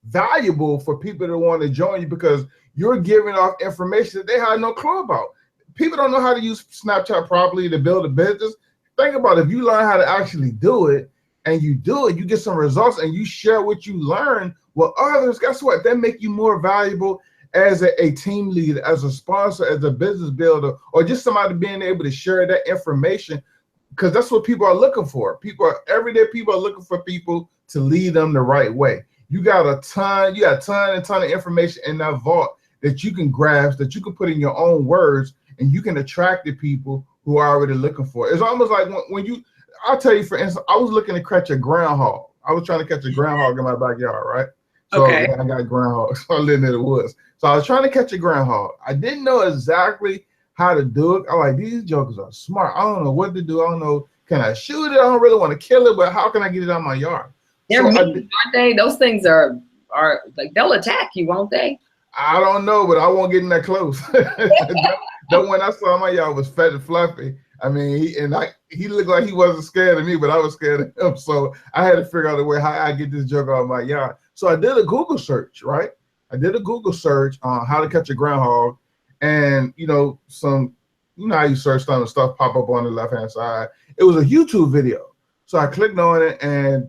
valuable for people that want to join you, because you're giving off information that they have no clue about. People don't know how to use Snapchat properly to build a business. Think about it. If you learn how to actually do it and you do it, you get some results and you share what you learn with others. Guess what? That make you more valuable as a team leader, as a sponsor, as a business builder, or just somebody being able to share that information, because that's what people are looking for. Everyday people are looking for people to lead them the right way. You got a ton of information in that vault that you can grasp, that you can put in your own words, and you can attract the people who are already looking for it. It's almost like I'll tell you, for instance, I was looking to catch a groundhog. I was trying to catch a groundhog in my backyard, right? So okay. yeah, I got groundhogs. So I live in the woods. So I was trying to catch a groundhog. I didn't know exactly how to do it. I'm like, these jokers are smart. I don't know what to do. I don't know. Can I shoot it? I don't really want to kill it, but how can I get it out of my yard? They're mean, aren't they? Those things are like, they'll attack you, won't they? I don't know, but I won't get in that close. The one I saw in my yard was fat and fluffy. I mean, he looked like he wasn't scared of me, but I was scared of him. So I had to figure out a way how I get this joke out of my yard. So I did a Google search, right? I did a Google search on how to catch a groundhog, and how you search stuff pop up on the left-hand side. It was a YouTube video. So I clicked on it, and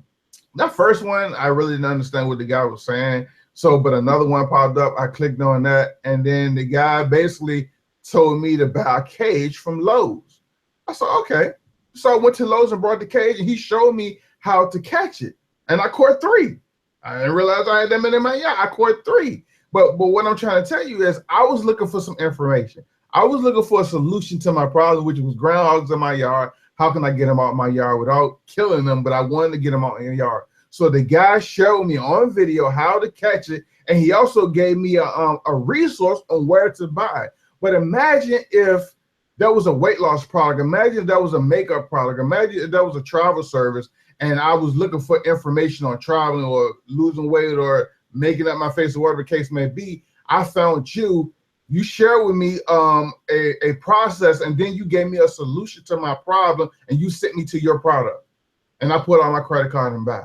that first one, I really didn't understand what the guy was saying. So, but another one popped up. I clicked on that, and then the guy basically told me to buy a cage from Lowe's. I said, okay. So I went to Lowe's and brought the cage, and he showed me how to catch it. And I caught 3. I didn't realize I had them in my yard. I caught 3. But what I'm trying to tell you is I was looking for some information. I was looking for a solution to my problem, which was groundhogs in my yard. How can I get them out of my yard without killing them? But I wanted to get them out in the yard. So the guy showed me on video how to catch it. And he also gave me a resource on where to buy. But imagine if there was a weight loss product. Imagine if there was a makeup product. Imagine if there was a travel service and I was looking for information on traveling or losing weight or making up my face or whatever the case may be. I found you. You shared with me a process, and then you gave me a solution to my problem, and you sent me to your product. And I put on my credit card and buy.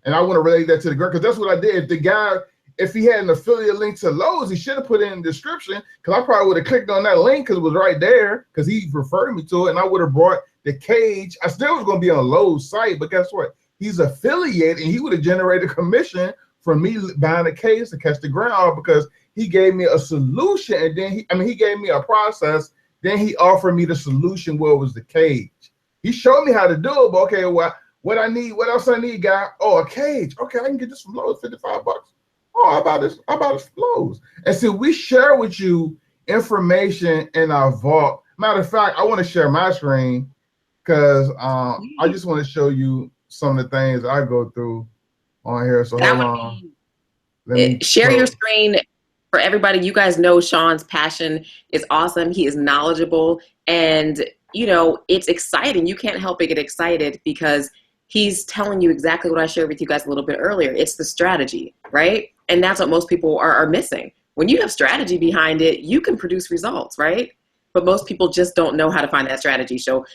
And I want to relate that to the girl, because that's what I did. The guy, if he had an affiliate link to Lowe's, he should have put it in the description, because I probably would have clicked on that link because it was right there, because he referred me to it, and I would have brought the cage. I still was going to be on Lowe's site, but guess what? He's affiliated, and he would have generated commission from me buying a cage to catch the ground, because he gave me a solution, and then he gave me a process. Then he offered me the solution where it was the cage. He showed me how to do it, but okay, what I need, what else I need, guy? Oh, a cage. Okay, I can get this from Lowe's, $55. Oh, how about this from Lowe's? And so we share with you information in our vault. Matter of fact, I want to share my screen because I just want to show you some of the things I go through on here. So hold on. Share your screen for everybody. You guys know Sean's passion is awesome. He is knowledgeable, and you know, it's exciting. You can't help but get excited because he's telling you exactly what I shared with you guys a little bit earlier. It's the strategy, right? And that's what most people are missing. When you have strategy behind it, you can produce results, right? But most people just don't know how to find that strategy. So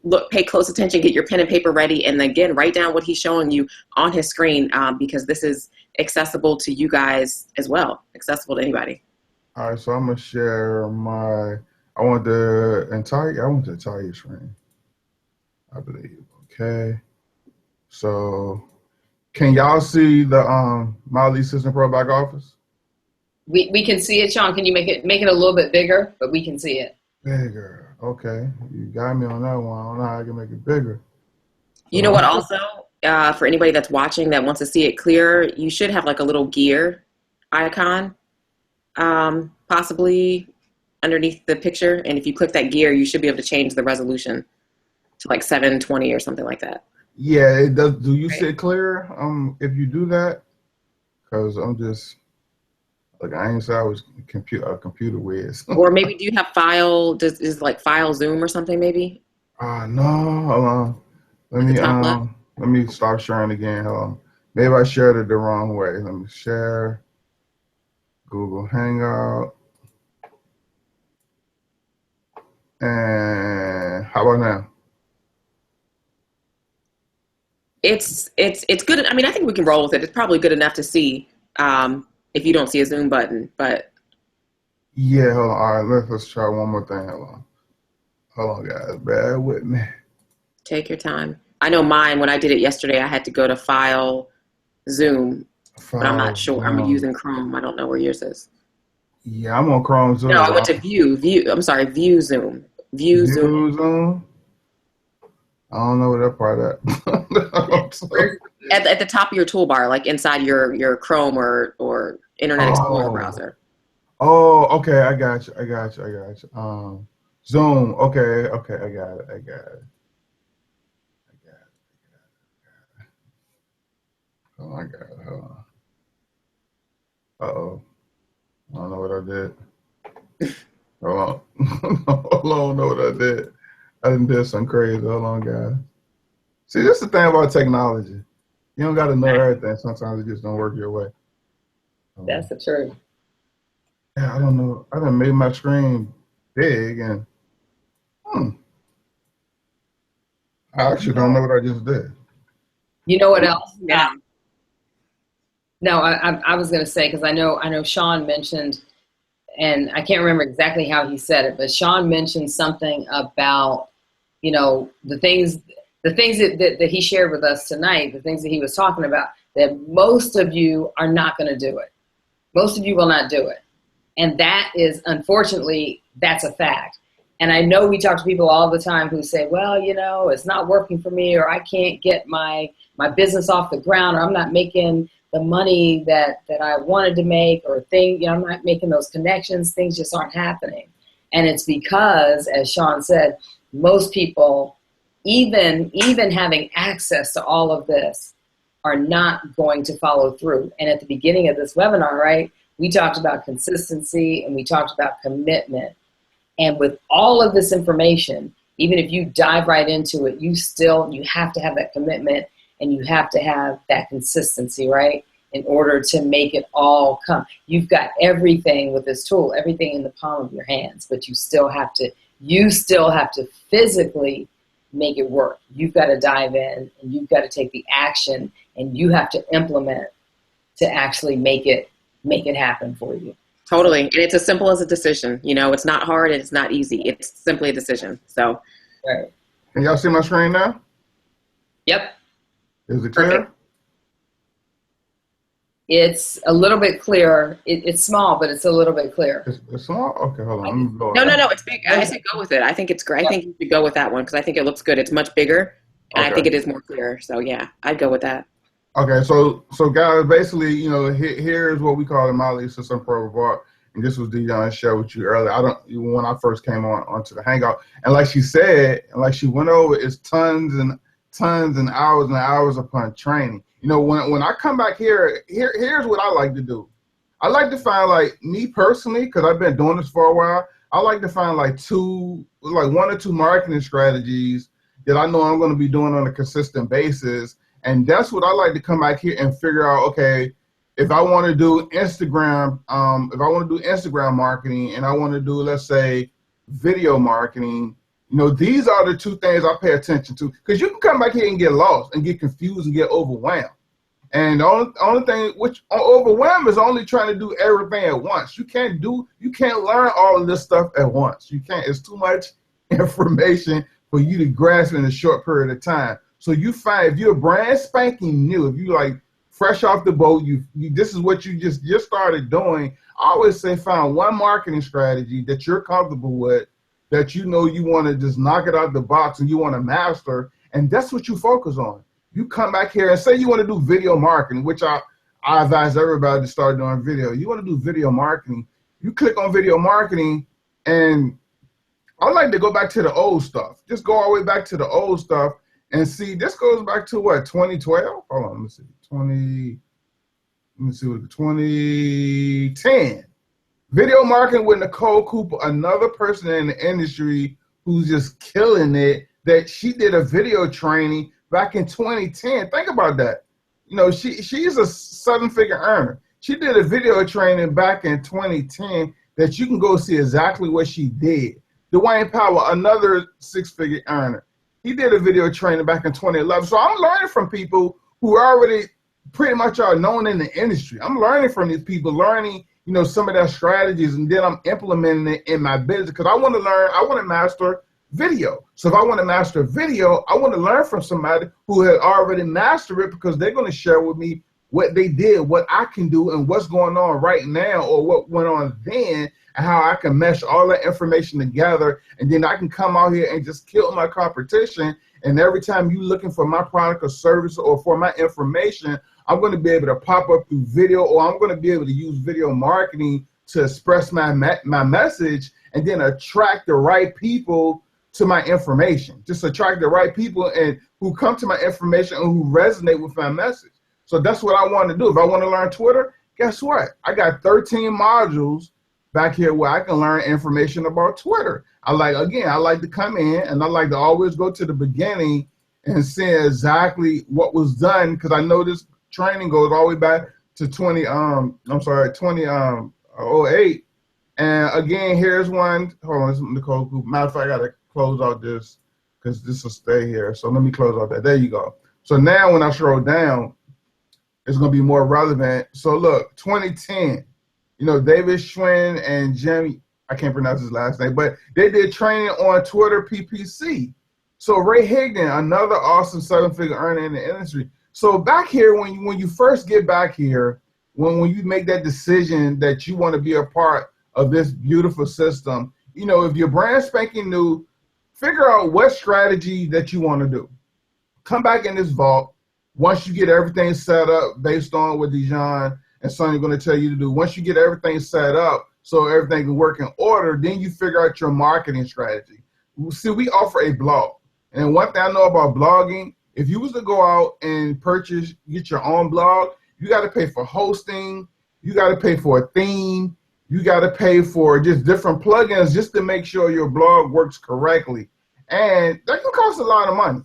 look, pay close attention, get your pen and paper ready, and again, write down what he's showing you on his screen, because this is accessible to you guys as well, accessible to anybody. All right, so I'm gonna share I want the entire screen, I believe. Okay, so can y'all see the My Elite Assistant Pro back office? We can see it, Sean. Can you make it a little bit bigger? But we can see it. Bigger. Okay, you got me on that one. I don't know how I can make it bigger. You know what, also, for anybody that's watching that wants to see it clearer, you should have like a little gear icon, possibly underneath the picture. And if you click that gear, you should be able to change the resolution to like 720 or something like that. Yeah, it does. Do you see it clearer if you do that? Because I'm just, like, I ain't say I was computer whiz. Or maybe do you have is like file zoom or something maybe? No, hold on. Let me stop sharing again. Hold on. Maybe I shared it the wrong way. Let me share Google Hangout. And how about now? It's good. I mean, I think we can roll with it. It's probably good enough to see if you don't see a zoom button, but. Yeah, hold on. All right, let's try one more thing. Hold on, guys. Bear with me. Take your time. I know mine, when I did it yesterday, I had to go to File, Zoom, but I'm not sure. I'm using Chrome. I don't know where yours is. Yeah, I'm on Chrome Zoom. No, I went to View Zoom. View Zoom. I don't know where that part at. At the top of your toolbar, like inside your Chrome or Internet Explorer browser. Oh, okay. I got you. Zoom. Okay. I got it. Oh my God. Hold on. Uh-oh. I don't know what I did. Hold on. I don't know what I did. I done did something crazy. Hold on, guys. See, this is the thing about technology. You don't got to know everything. Sometimes it just don't work your way. That's the truth. Yeah, I don't know. I done made my screen big and I actually don't know what I just did. You know what else? Yeah. No, I was going to say, because I know Sean mentioned, and I can't remember exactly how he said it, but Sean mentioned something about, you know, the things that he shared with us tonight, the things that he was talking about, that most of you are not going to do it. Most of you will not do it. And that is, unfortunately, that's a fact. And I know we talk to people all the time who say, well, you know, it's not working for me, or I can't get my business off the ground, or I'm not making the money that I wanted to make, or I'm not making those connections. Things just aren't happening. And it's because, as Sean said, most people, even having access to all of this, are not going to follow through. And at the beginning of this webinar, right, we talked about consistency and we talked about commitment. And with all of this information, even if you dive right into it, you have to have that commitment and you have to have that consistency, right, in order to make it all come. You've got everything with this tool, everything in the palm of your hands, but you still have to physically make it work. You've got to dive in and you've got to take the action and you have to implement to actually make it happen for you. Totally. And it's as simple as a decision. You know, it's not hard and it's not easy. It's simply a decision. So. Right. Can y'all see my screen now? Yep. Is it clear? Perfect. It's a little bit clearer. It's small, but it's a little bit clearer. It's small? Okay, hold on. No, it's big. I say go with it. I think it's great. I think you should go with that one because I think it looks good. It's much bigger and I think it is more clear. So yeah, I'd go with that. Okay, so guys, basically, you know, here's what we call the Molly System Pro of Art, and this was Dion shared with you earlier. When I first came onto the Hangout, and like she said, and like she went over, it's tons and hours and hours upon training. You know, when I come back here's what I like to do. I like to find, like, me personally, because I've been doing this for a while. I like to find like one or two marketing strategies that I know I'm going to be doing on a consistent basis. And that's what I like to come back here and figure out, okay, if I want to do Instagram, marketing and I want to do, let's say, video marketing, you know, these are the two things I pay attention to. Because you can come back here and get lost and get confused and get overwhelmed. And the only thing which overwhelmed is only trying to do everything at once. You can't learn all of this stuff at once. You can't. It's too much information for you to grasp in a short period of time. So you find if you're brand spanking new, if you like fresh off the boat, this is what you just started doing. I always say find one marketing strategy that you're comfortable with, that you know you want to just knock it out the box and you want to master, and that's what you focus on. You come back here and say you want to do video marketing, which I advise everybody to start doing video. You want to do video marketing, you click on video marketing, and I like to go back to the old stuff. Just go all the way back to the old stuff. And see, this goes back to what, 2012? Hold on, let me see. 2010. Video marketing with Nicole Cooper, another person in the industry who's just killing it, that she did a video training back in 2010. Think about that. You know, she's a seven-figure earner. She did a video training back in 2010 that you can go see exactly what she did. Dwayne Powell, another six-figure earner. He did a video training back in 2011. So I'm learning from people who already pretty much are known in the industry. I'm learning from these people, learning, you know, some of their strategies, and then I'm implementing it in my business because I want to master video. So if I want to master video, I want to learn from somebody who had already mastered it, because they're going to share with me what they did, what I can do, and what's going on right now, or what went on then, and how I can mesh all that information together, and then I can come out here and just kill my competition. And every time you're looking for my product or service or for my information, I'm going to be able to pop up through video, or I'm going to be able to use video marketing to express my message, and then attract the right people to my information. Just attract the right people and who come to my information and who resonate with my message. So that's what I want to do. If I want to learn Twitter, guess what? I got 13 modules back here where I can learn information about Twitter. I like to come in and I like to always go to the beginning and see exactly what was done, because I know this training goes all the way back to 2008. And again, here's one. Hold on, this is Nicole Cooper. Matter of fact, I gotta close out this because this will stay here. So let me close out that. There you go. So now when I scroll down, it's gonna be more relevant. So look, 2010, you know, David Schwinn and Jimmy, I can't pronounce his last name, but they did training on Twitter PPC. So Ray Higdon, another awesome seven-figure earner in the industry. So back here, when you first get back here, when you make that decision that you want to be a part of this beautiful system, you know, if you're brand spanking new, figure out what strategy that you want to do. Come back in this vault. Once you get everything set up based on what Dijon and Sonny are going to tell you to do, once you get everything set up so everything can work in order, then you figure out your marketing strategy. See, we offer a blog. And one thing I know about blogging, if you was to go out and get your own blog, you got to pay for hosting, you got to pay for a theme, you got to pay for just different plugins just to make sure your blog works correctly. And that can cost a lot of money.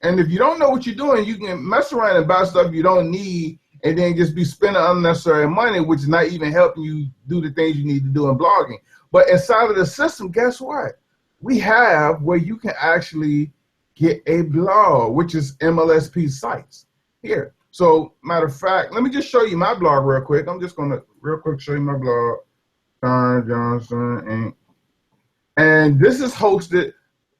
And if you don't know what you're doing, you can mess around and buy stuff you don't need and then just be spending unnecessary money, which is not even helping you do the things you need to do in blogging. But inside of the system, guess what? We have where you can actually get a blog, which is MLSP sites here. So matter of fact, let me just show you my blog real quick. I'm just gonna real quick show you my blog, Don Johnson Inc. And this is hosted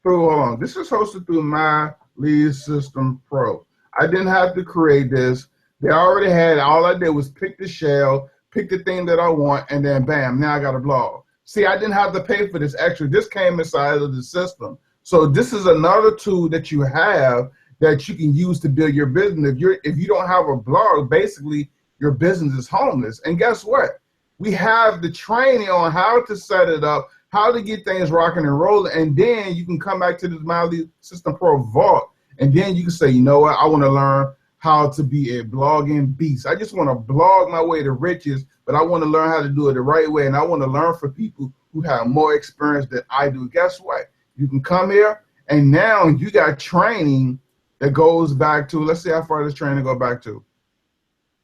through, this is hosted through My Lead System Pro. I didn't have to create this. They already had it. All I did was pick the shell, pick the thing that I want, and then bam, now I got a blog. See, I didn't have to pay for this extra. This came inside of the system. So this is another tool that you have that you can use to build your business. If you don't have a blog, basically your business is homeless. And guess what? We have the training on how to set it up, how to get things rocking and rolling, and then you can come back to this My Lead System Pro vault, and then you can say, you know what, I want to learn how to be a blogging beast. I just want to blog my way to riches, but I want to learn how to do it the right way, and I want to learn from people who have more experience than I do. Guess what? You can come here, and now you got training that goes back to, let's see how far this training go back to.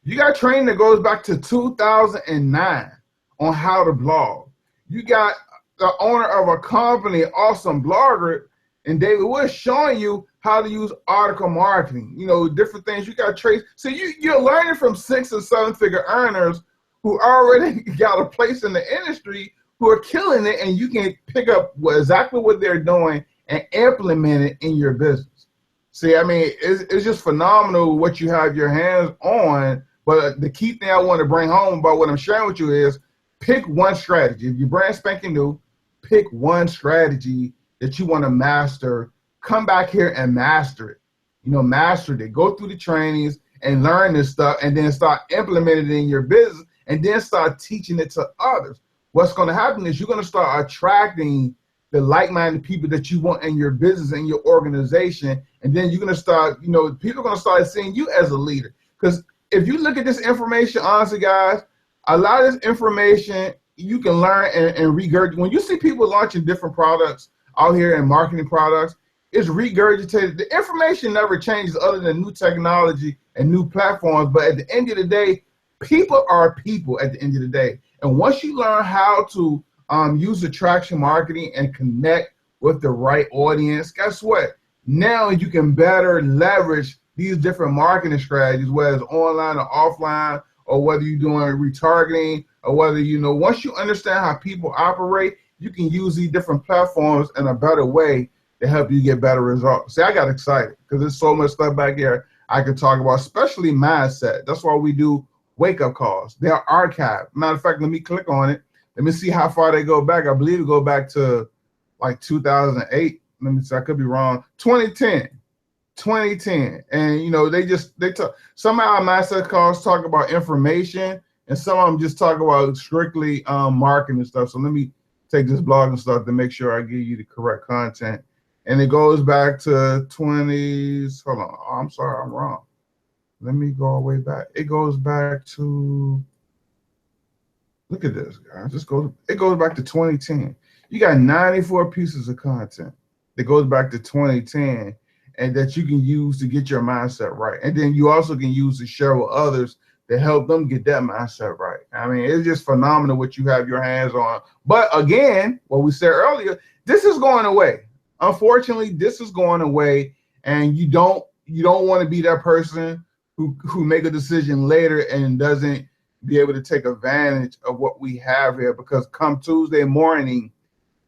You got training that goes back to 2009 on how to blog. You got the owner of a company, awesome blogger, and David was showing you how to use article marketing, you know, different things. You got trace. So you're learning from 6 and 7 figure earners who already got a place in the industry, who are killing it, and you can pick up exactly what they're doing and implement it in your business. See, I mean, it's just phenomenal what you have your hands on, but the key thing I want to bring home about what I'm sharing with you is pick one strategy. If you're brand spanking new, pick one strategy that you want to master. Come back here and master it. You know, master it. Go through the trainings and learn this stuff, and then start implementing it in your business, and then start teaching it to others. What's going to happen is you're going to start attracting the like-minded people that you want in your business and your organization, and then you're going to start, you know, people are going to start seeing you as a leader. Because if you look at this information, honestly, guys, a lot of this information you can learn and regurgitate. When you see people launching different products out here and marketing products, it's regurgitated. The information never changes other than new technology and new platforms. But at the end of the day, people are people at the end of the day. And once you learn how to use attraction marketing and connect with the right audience, guess what? Now you can better leverage these different marketing strategies, whether it's online or offline, or whether you're doing retargeting, or whether, you know, once you understand how people operate, you can use these different platforms in a better way to help you get better results. See, I got excited because there's so much stuff back here I could talk about, especially mindset. That's why we do wake-up calls. They're archived. Matter of fact, let me click on it. Let me see how far they go back. I believe it go back to like 2008. Let me see, I could be wrong. 2010. And you know, they talk, some of our mindset calls talk about information, and some of them just talk about strictly marketing and stuff. So let me take this blog and stuff to make sure I give you the correct content. And it goes back to 20s. Hold on. Oh, I'm sorry, I'm wrong. Let me go all the way back. It goes back to, look at this, guys. It goes back to 2010. You got 94 pieces of content that goes back to 2010, and that you can use to get your mindset right. And then you also can use to share with others to help them get that mindset right. I mean, it's just phenomenal what you have your hands on. But again, what we said earlier, this is going away. Unfortunately, this is going away, and you don't want to be that person who make a decision later and doesn't be able to take advantage of what we have here, because come Tuesday morning,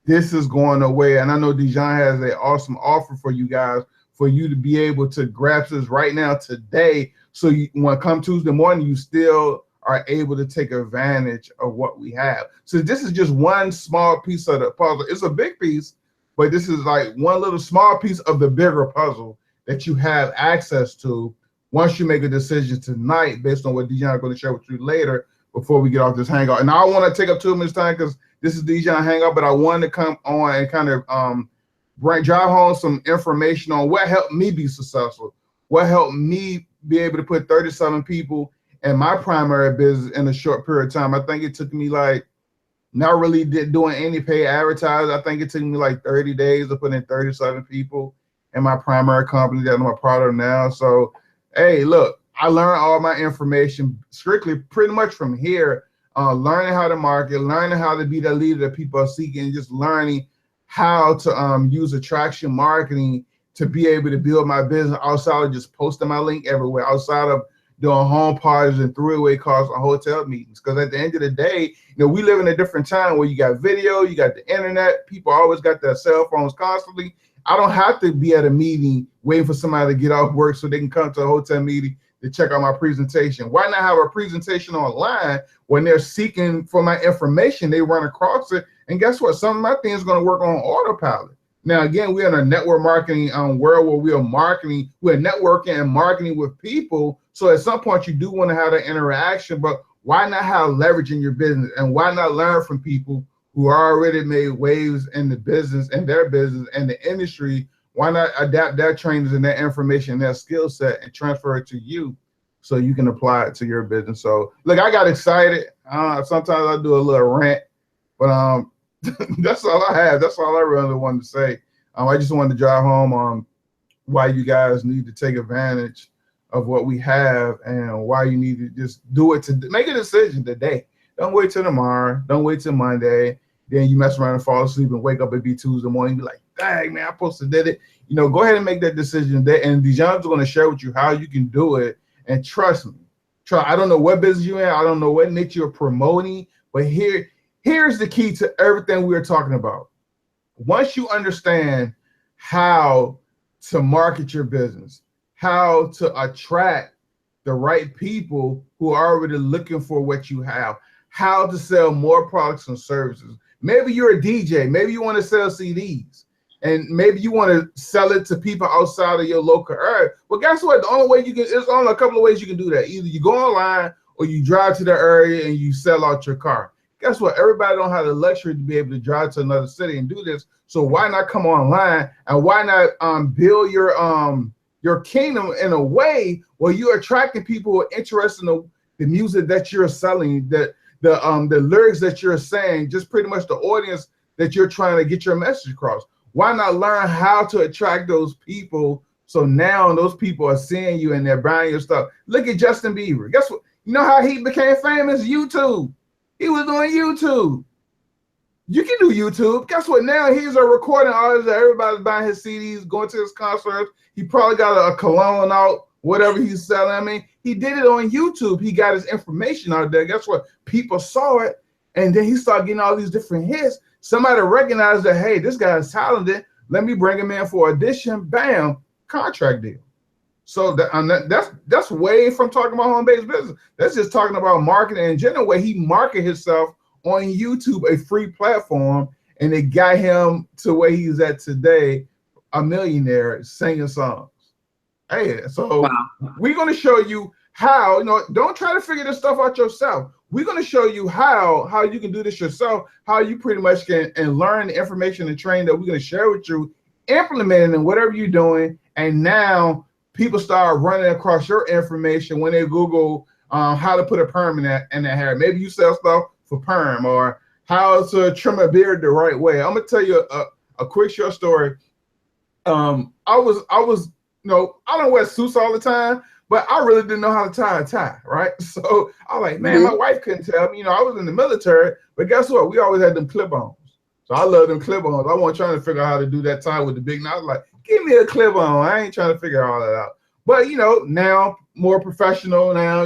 this is going away. And I know Dijon has an awesome offer for you guys, for you to be able to grasp this right now today. So when come Tuesday morning, you still are able to take advantage of what we have. So this is just one small piece of the puzzle. It's a big piece, but this is like one little small piece of the bigger puzzle that you have access to once you make a decision tonight based on what Dijon is going to share with you later before we get off this hangout. And I don't want to take up too much time because this is Dijon Hangout, but I wanted to come on and kind of drive home some information on what helped me be successful, what helped me be able to put 37 people in my primary business in a short period of time. I think it took me like, not really doing any paid advertising. I think it took me like 30 days to put in 37 people in my primary company that I'm a part of now. So, hey, look, I learned all my information strictly pretty much from here, learning how to market, learning how to be the leader that people are seeking, and just learning how to use attraction marketing to be able to build my business outside of just posting my link everywhere, outside of doing home parties and three-way calls on hotel meetings. Because at the end of the day, we live in a different time where you got video, you got the internet, people always got their cell phones constantly. I don't have to be at a meeting waiting for somebody to get off work so they can come to a hotel meeting to check out my presentation. Why not have a presentation online when they're seeking for my information, they run across it, and guess what? Some of my things are going to work on autopilot. Now, again, we're in a network marketing world where we're networking and marketing with people. So at some point, you do want to have that interaction, but why not have leverage in your business? And why not learn from people who already made waves in the business and their business and the industry? Why not adapt their trainings and their information, their skill set, and transfer it to you so you can apply it to your business? So, look, I got excited. Sometimes I do a little rant, but that's all I have. That's all I really wanted to say. I just wanted to drive home on why you guys need to take advantage of what we have and why you need to just do it to make a decision today. Don't wait till tomorrow. Don't wait till Monday. Then you mess around and fall asleep and wake up at Tuesday morning. Be like, dang, man, I supposed to did it. Go ahead and make that decision today. And Dijon's going to share with you how you can do it. And trust me, I don't know what business you're in. I don't know what niche you're promoting, but here's the key to everything we're talking about. Once you understand how to market your business, how to attract the right people who are already looking for what you have, how to sell more products and services. Maybe you're a DJ, maybe you want to sell CDs, and maybe you want to sell it to people outside of your local area. Well, guess what? There's only a couple of ways you can do that. Either you go online or you drive to the area and you sell out your car. Guess what? Everybody don't have the luxury to be able to drive to another city and do this. So why not come online, and why not build your kingdom in a way where you're attracting people who are interested in the music that you're selling, the lyrics that you're saying, just pretty much the audience that you're trying to get your message across. Why not learn how to attract those people so now those people are seeing you and they're buying your stuff? Look at Justin Bieber. Guess what? You know how he became famous? YouTube. He was doing YouTube. You can do YouTube. Guess what? Now he's a recording artist. Everybody's buying his CDs, going to his concerts. He probably got a cologne out, whatever he's selling. I mean, he did it on YouTube. He got his information out there. Guess what? People saw it, and then he started getting all these different hits. Somebody recognized that, hey, this guy's talented. Let me bring him in for audition. Bam, contract deal. So that's way from talking about home-based business. That's just talking about marketing in general, where he marketed himself on YouTube, a free platform, and it got him to where he's at today, a millionaire singing songs. Hey, so wow. We're going to show you how, don't try to figure this stuff out yourself. We're going to show you how you can do this yourself, how you pretty much can and learn the information and training that we're going to share with you, implementing in whatever you're doing. And now people start running across your information when they Google how to put a perm in their hair. Maybe you sell stuff for perm, or how to trim a beard the right way. I'm gonna tell you a quick short story. I don't wear suits all the time, but I really didn't know how to tie a tie, right? So I was like, man, my wife couldn't tell me. I was in the military, but guess what? We always had them clip-ons. So I love them clip-ons. I wasn't trying to figure out how to do that tie with the big knot. I was like, give me a clip-on. I ain't trying to figure all that out. But now more professional now,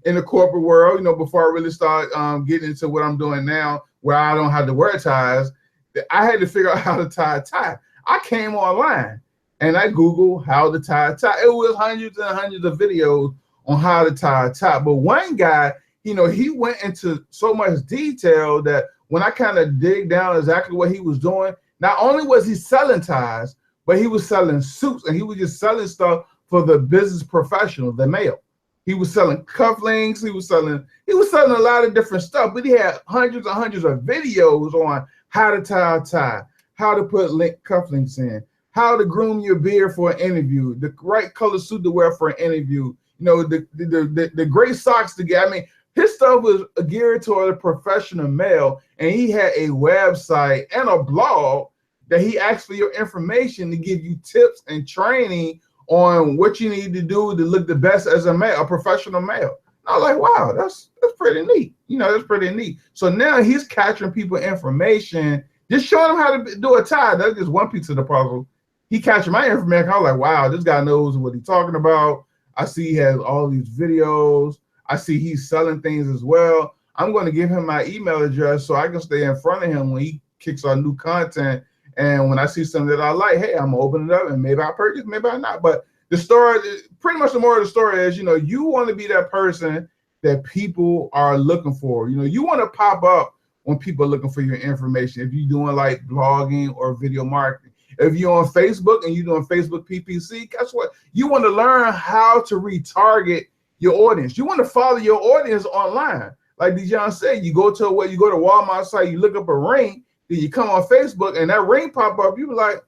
in the corporate world, before I really start getting into what I'm doing now, where I don't have to wear ties, I had to figure out how to tie a tie. I came online and I Googled how to tie a tie. It was hundreds and hundreds of videos on how to tie a tie. But one guy, he went into so much detail that when I kind of dig down exactly what he was doing, not only was he selling ties, but he was selling suits, and he was just selling stuff for the business professional, the male. He was selling cufflinks. He was selling a lot of different stuff, but he had hundreds and hundreds of videos on how to tie a tie, how to put cufflinks in, how to groom your beard for an interview, the right color suit to wear for an interview, the great socks to get. I mean, his stuff was geared toward a professional male, and he had a website and a blog that he asked for your information to give you tips and training on what you need to do to look the best as a male, a professional male. I was like, wow, that's pretty neat. That's pretty neat. So now he's capturing people information, just showing them how to do a tie. That's just one piece of the puzzle. He captured my information. I was like, wow, this guy knows what he's talking about. I see he has all these videos. I see he's selling things as well. I'm going to give him my email address so I can stay in front of him when he kicks out new content. And when I see something that I like, hey, I'm gonna open it up, and maybe I purchase, maybe I not. But the story, pretty much the moral of the story is, you want to be that person that people are looking for. You want to pop up when people are looking for your information. If you're doing like blogging or video marketing, if you're on Facebook and you're doing Facebook PPC, guess what? You want to learn how to retarget your audience. You want to follow your audience online. Like Dijon said, you go to Walmart site, you look up a ring. Then you come on Facebook and that ring pop up, you be like,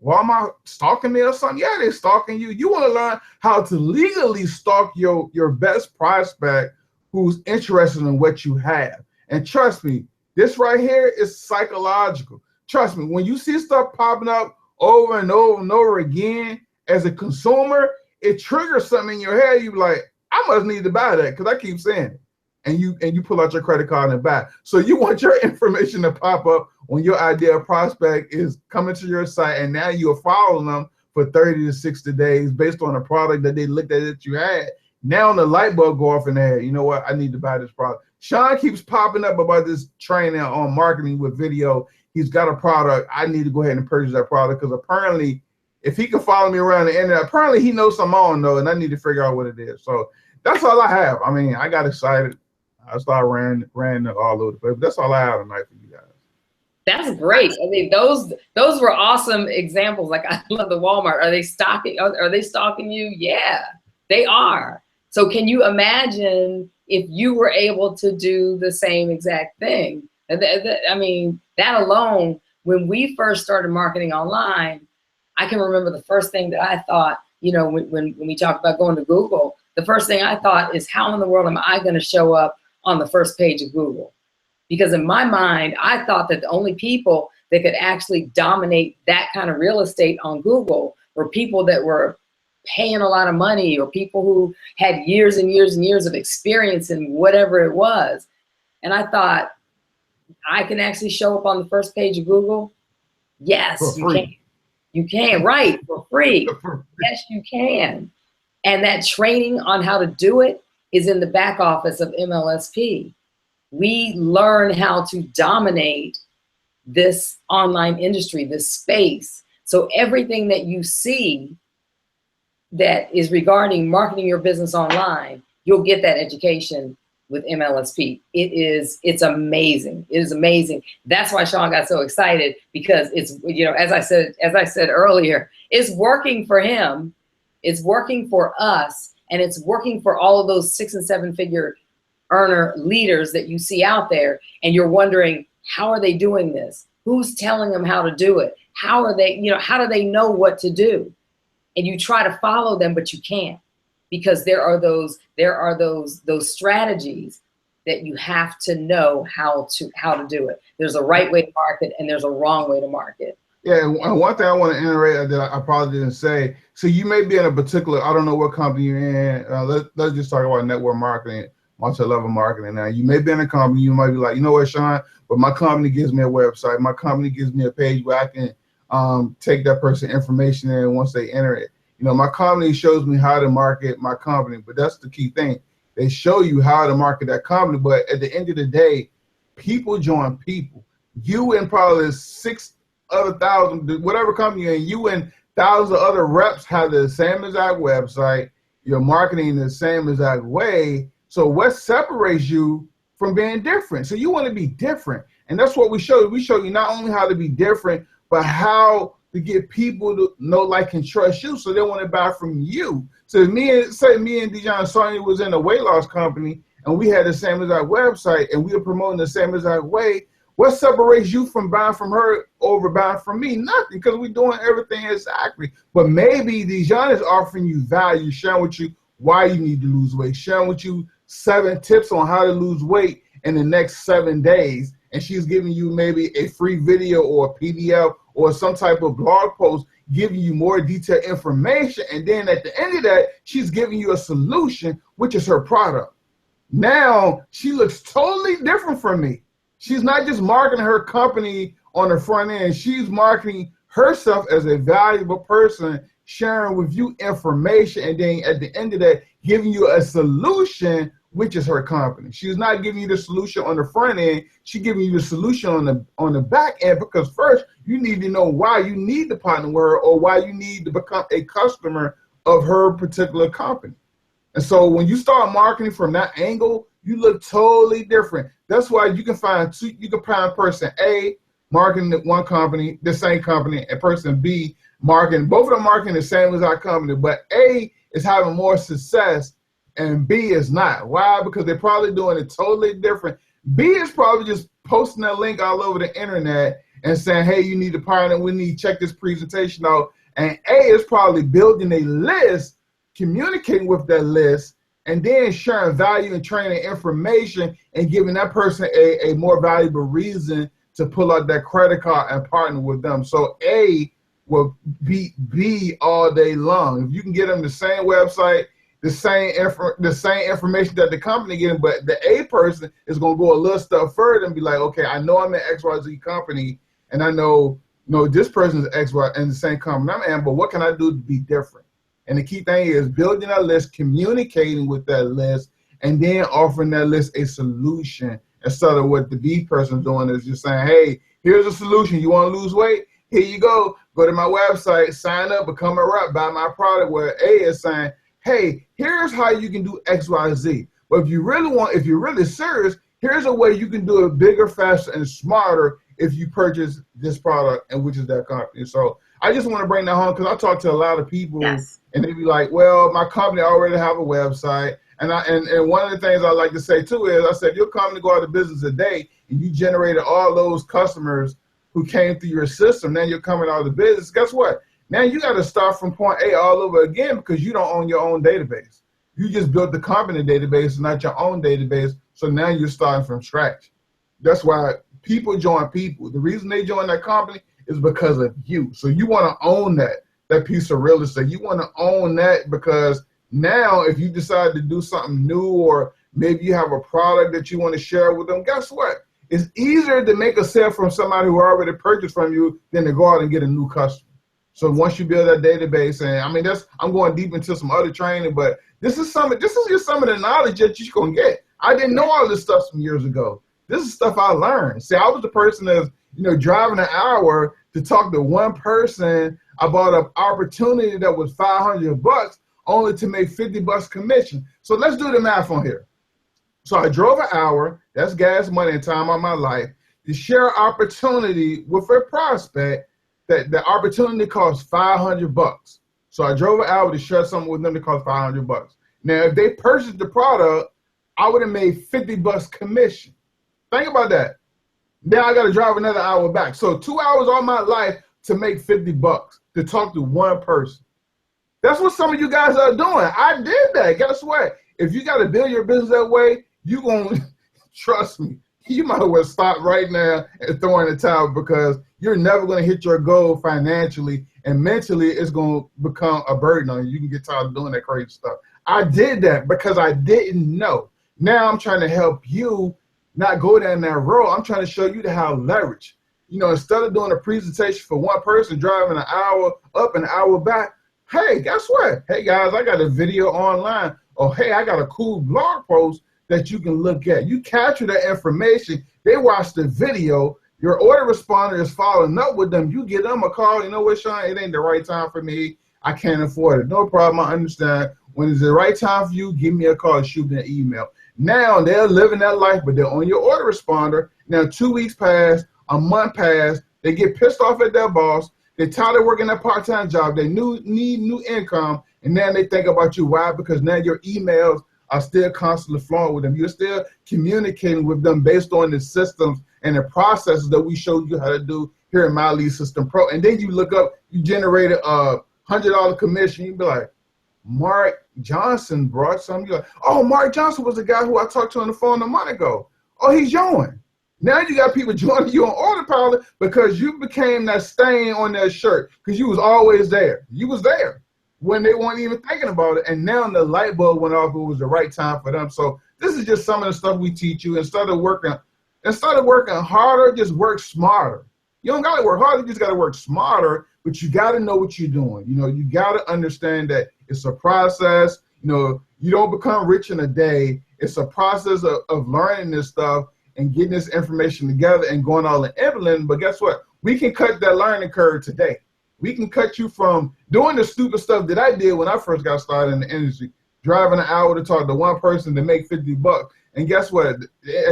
Walmart stalking me or something? Yeah, they're stalking you. You want to learn how to legally stalk your best prospect who's interested in what you have. And trust me, this right here is psychological. Trust me, when you see stuff popping up over and over and over again, as a consumer, it triggers something in your head. You be like, I must need to buy that because I keep saying it. And you pull out your credit card and buy. So you want your information to pop up when your ideal prospect is coming to your site, and now you're following them for 30 to 60 days based on a product that they looked at that you had. Now the light bulb go off in their head. You know what? I need to buy this product. Sean keeps popping up about this training on marketing with video. He's got a product. I need to go ahead and purchase that product because apparently, if he can follow me around the internet, apparently he knows something I don't know, and I need to figure out what it is. So that's all I have. I mean, I got excited. I started ran all over the place. But that's all I have tonight for you guys. That's great. I mean, those were awesome examples. Like, I love the Walmart. Are they stalking you? Yeah, they are. So can you imagine if you were able to do the same exact thing? I mean, that alone, when we first started marketing online, I can remember the first thing that I thought, when we talk about going to Google, the first thing I thought is, how in the world am I going to show up on the first page of Google? Because in my mind, I thought that the only people that could actually dominate that kind of real estate on Google were people that were paying a lot of money, or people who had years and years and years of experience in whatever it was. And I thought, I can actually show up on the first page of Google? Yes, you can. You can, right, for free. Yes, you can. And that training on how to do it is in the back office of MLSP. We learn how to dominate this online industry, this space. So everything that you see that is regarding marketing your business online, you'll get that education with MLSP. It's amazing. It is amazing. That's why Sean got so excited, because it's, as I said earlier, it's working for him, it's working for us, and it's working for all of those 6- and 7-figure earner leaders that you see out there. And you're wondering, how are they doing this? Who's telling them how to do it? How are they, how do they know what to do? And you try to follow them, but you can't, because there are those strategies that you have to know how to do it. There's a right way to market, and there's a wrong way to market. Yeah, and one thing I want to iterate that I probably didn't say. So you may be in a particular, I don't know what company you're in. Let's just talk about network marketing, multi-level marketing. Now, you may be in a company, you might be like, you know what, Sean, but my company gives me a website. My company gives me a page where I can take that person's information in once they enter it. My company shows me how to market my company, but that's the key thing. They show you how to market that company, but at the end of the day, people join people. You and probably 6 other 1,000, whatever company you're in, you and thousands of other reps have the same exact website. You're marketing the same exact way, So what separates you from being different? So you want to be different. And that's what we show you. We show you not only how to be different, but how to get people to know, like, and trust you, so they want to buy from you. So me and Dijon and Sonia was in a weight loss company, and we had the same exact website, and we were promoting the same exact way. What separates you from buying from her over buying from me? Nothing, because we're doing everything exactly. But maybe Dijon is offering you value, sharing with you why you need to lose weight, sharing with you 7 tips on how to lose weight in the next 7 days. And she's giving you maybe a free video or a PDF or some type of blog post, giving you more detailed information. And then at the end of that, she's giving you a solution, which is her product. Now she looks totally different from me. She's not just marketing her company on the front end. She's marketing herself as a valuable person, sharing with you information, and then at the end of that, giving you a solution, which is her company. She's not giving you the solution on the front end. She's giving you the solution on the back end, because first you need to know why you need to partner with her, or why you need to become a customer of her particular company. And so when you start marketing from that angle, you look totally different. That's why you can find person A marketing at one company, the same company, and person B marketing. Both of them marketing the same as our company, but A is having more success and B is not. Why? Because they're probably doing it totally different. B is probably just posting a link all over the internet and saying, hey, you need to partner, we need to check this presentation out. And A is probably building a list, communicating with that list, and then sharing value and training information and giving that person a more valuable reason to pull out that credit card and partner with them. So A will beat B all day long. If you can get them the same website, the same information that the company getting, but the A person is going to go a little step further and be like, okay, I know I'm an XYZ company, and I know this person is XY in the same company I'm in, but what can I do to be different? And the key thing is building a list, communicating with that list, and then offering that list a solution, instead of what the B person is doing is just saying, hey, here's a solution. You want to lose weight? Here you go. Go to my website, sign up, become a rep, buy my product. Where A is saying, hey, here's how you can do X, Y, Z. But if you're really serious, here's a way you can do it bigger, faster, and smarter if you purchase this product, and which is that company. So I just want to bring that home, because I talk to a lot of people, Yes. and they be like, well, my company already have a website. And one of the things I like to say too is, I said, your company go out of business today and you generated all those customers who came through your system. Now you're coming out of the business. Guess what? Now you got to start from point A all over again, because you don't own your own database. You just built the company database, not your own database. So now you're starting from scratch. That's why people join people. The reason they join that company is because of you. So you want to own that piece of real estate. You want to own that, because now if you decide to do something new, or maybe you have a product that you want to share with them, guess what? It's easier to make a sale from somebody who already purchased from you than to go out and get a new customer. So once you build that database, and I mean, I'm going deep into some other training, but this is just some of the knowledge that you're going to get. I didn't know all this stuff some years ago. This is stuff I learned. See, I was the person that's, driving an hour to talk to one person about an opportunity that was $500, only to make $50 commission. So let's do the math on here. So I drove an hour, that's gas money and time of my life, to share opportunity with a prospect that the opportunity costs $500. So I drove an hour to share something with them that cost $500. Now, if they purchased the product, I would have made $50 commission. Think about that. Now I got to drive another hour back. So 2 hours all my life to make $50 to talk to one person. That's what some of you guys are doing. I did that. Guess what? If you got to build your business that way, you're going to, trust me, you might as well stop right now and throw in the towel, because you're never going to hit your goal financially, and mentally it's going to become a burden on you. You can get tired of doing that crazy stuff. I did that because I didn't know. Now I'm trying to help you not go down that road. I'm trying to show you how to leverage. Instead of doing a presentation for one person, driving an hour up and an hour back, hey, guess what? Hey, guys, I got a video online. Or, hey, I got a cool blog post that you can look at. You capture that information. They watch the video. Your order responder is following up with them. You get them a call. You know what, Sean? It ain't the right time for me. I can't afford it. No problem. I understand. When it's the right time for you, give me a call, shoot me an email. Now they're living that life, but they're on your autoresponder. Now 2 weeks pass, a month pass, they get pissed off at their boss. They're tired of working that part-time job. They need new income, and now they think about you. Why? Because now your emails are still constantly flowing with them. You're still communicating with them based on the systems and the processes that we showed you how to do here in My Lead System Pro. And then you look up, you generated a $100 commission. You'd be like, Mark Johnson brought something. You're like, oh, Mark Johnson was the guy who I talked to on the phone a month ago. Oh, he's joining. Now you got people joining you on autopilot because you became that stain on their shirt because you was always there. You was there when they weren't even thinking about it. And now the light bulb went off. It was the right time for them. So this is just some of the stuff we teach you. Instead of working harder, just work smarter. You don't got to work harder. You just got to work smarter, but you got to know what you're doing. You know, you got to understand that it's a process. You know, you don't become rich in a day. It's a process of learning this stuff and getting this information together and going all in implementing. But guess what? We can cut that learning curve today. We can cut you from doing the stupid stuff that I did when I first got started in the industry, driving an hour to talk to one person to make $50. And guess what? At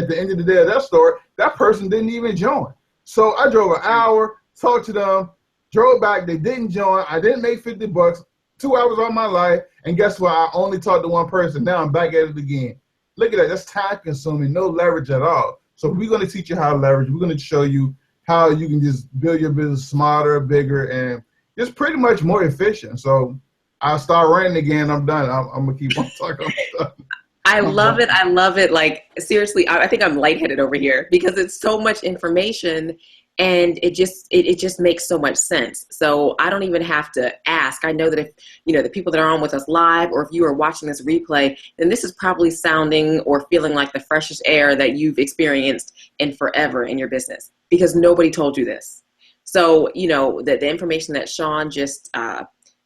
the end of the day of that story, that person didn't even join. So I drove an hour, talked to them, drove back. They didn't join. I didn't make $50, 2 hours of my life. And guess what? I only talked to one person. Now I'm back at it again. Look at that. That's time consuming, no leverage at all. So we're going to teach you how to leverage. We're going to show you how you can just build your business smarter, bigger, and just pretty much more efficient. So I'll start ranting again. I'm done. I'm going to keep on talking. I love it. I love it. Like, seriously, I think I'm lightheaded over here because it's so much information and it just makes so much sense. So I don't even have to ask. I know that if, you know, the people that are on with us live, or if you are watching this replay, then this is probably sounding or feeling like the freshest air that you've experienced in forever in your business, because nobody told you this. So, you know, the information that Sean just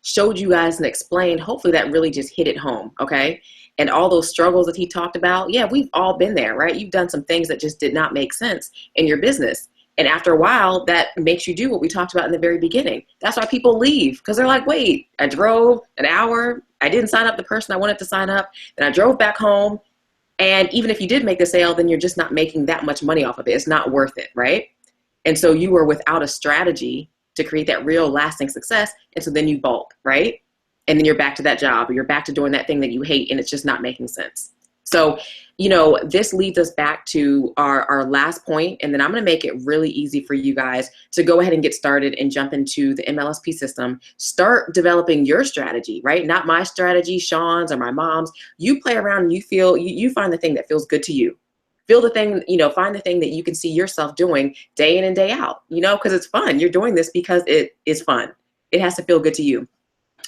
showed you guys and explained, hopefully that really just hit it home. Okay. And all those struggles that he talked about, yeah, we've all been there, right? You've done some things that just did not make sense in your business. And after a while, that makes you do what we talked about in the very beginning. That's why people leave, because they're like, wait, I drove an hour. I didn't sign up the person I wanted to sign up. Then I drove back home. And even if you did make the sale, then you're just not making that much money off of it. It's not worth it, right? And so you were without a strategy to create that real lasting success. And so then you bulk, right? And then you're back to that job, or you're back to doing that thing that you hate, and it's just not making sense. So, you know, this leads us back to our last point, and then I'm going to make it really easy for you guys to go ahead and get started and jump into the MLSP system. Start developing your strategy, right? Not my strategy, Sean's or my mom's. You play around and you find the thing that feels good to you. Feel the thing, you know, find the thing that you can see yourself doing day in and day out, you know, because it's fun. You're doing this because it is fun. It has to feel good to you.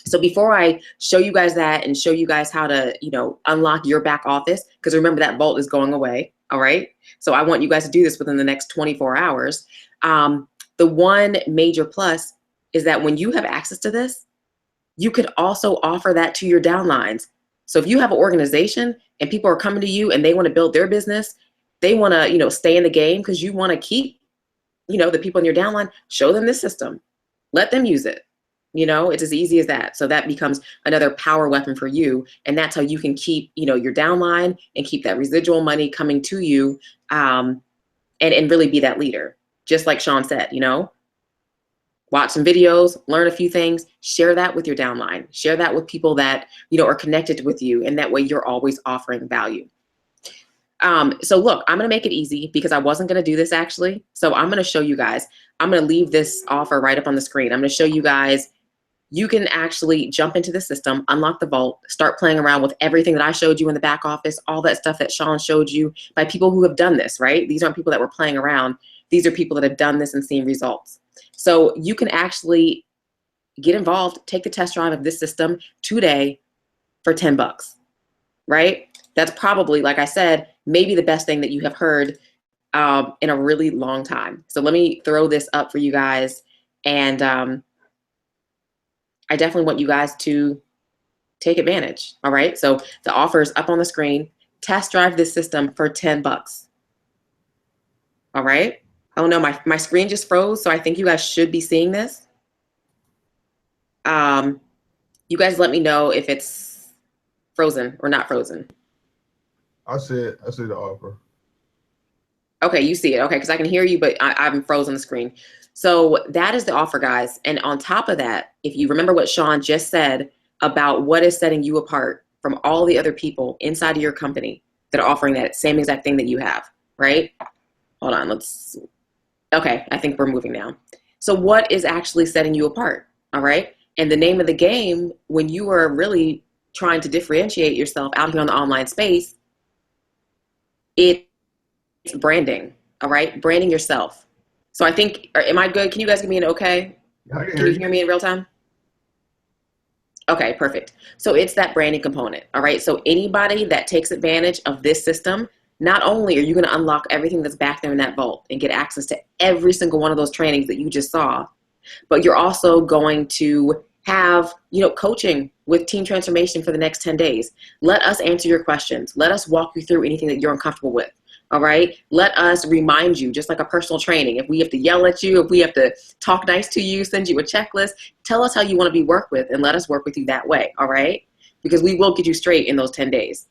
So before I show you guys that and show you guys how to, you know, unlock your back office, because remember that vault is going away. All right. So I want you guys to do this within the next 24 hours. The one major plus is that when you have access to this, you could also offer that to your downlines. So if you have an organization and people are coming to you and they want to build their business, they want to, you know, stay in the game because you want to keep, you know, the people in your downline, show them this system, let them use it. You know, it's as easy as that. So that becomes another power weapon for you. And that's how you can keep, you know, your downline and keep that residual money coming to you, and really be that leader. Just like Sean said, you know, watch some videos, learn a few things, share that with your downline, share that with people that, you know, are connected with you. And that way you're always offering value. So look, I'm going to make it easy because I wasn't going to do this actually. So I'm going to show you guys, I'm going to leave this offer right up on the screen. I'm going to show you guys, you can actually jump into the system, unlock the vault, start playing around with everything that I showed you in the back office, all that stuff that Sean showed you by people who have done this, right? These aren't people that were playing around. These are people that have done this and seen results. So you can actually get involved, take the test drive of this system today for $10, right? That's probably, like I said, maybe the best thing that you have heard in a really long time. So let me throw this up for you guys. And I definitely want you guys to take advantage. All right. So the offer is up on the screen. Test drive this system for $10. All right. Oh no, my screen just froze. So I think you guys should be seeing this. You guys let me know if it's frozen or not frozen. I said the offer. Okay, you see it. Okay, because I can hear you, but I'm frozen the screen. So that is the offer, guys. And on top of that, if you remember what Sean just said about what is setting you apart from all the other people inside of your company that are offering that same exact thing that you have, right? Hold on, okay, I think we're moving now. So what is actually setting you apart, all right? And the name of the game, when you are really trying to differentiate yourself out here on the online space, it's branding, all right? Branding yourself. So I think, am I good? Can you guys give me an okay? I can Can hear you you. hear me in real time? Okay, perfect. So it's that branding component, all right? So anybody that takes advantage of this system, not only are you going to unlock everything that's back there in that vault and get access to every single one of those trainings that you just saw, but you're also going to have, coaching with team transformation for the next 10 days. Let us answer your questions. Let us walk you through anything that you're uncomfortable with. All right. Let us remind you, just like a personal training. If we have to yell at you, if we have to talk nice to you, send you a checklist, tell us how you want to be worked with and let us work with you that way. All right. Because we will get you straight in those 10 days.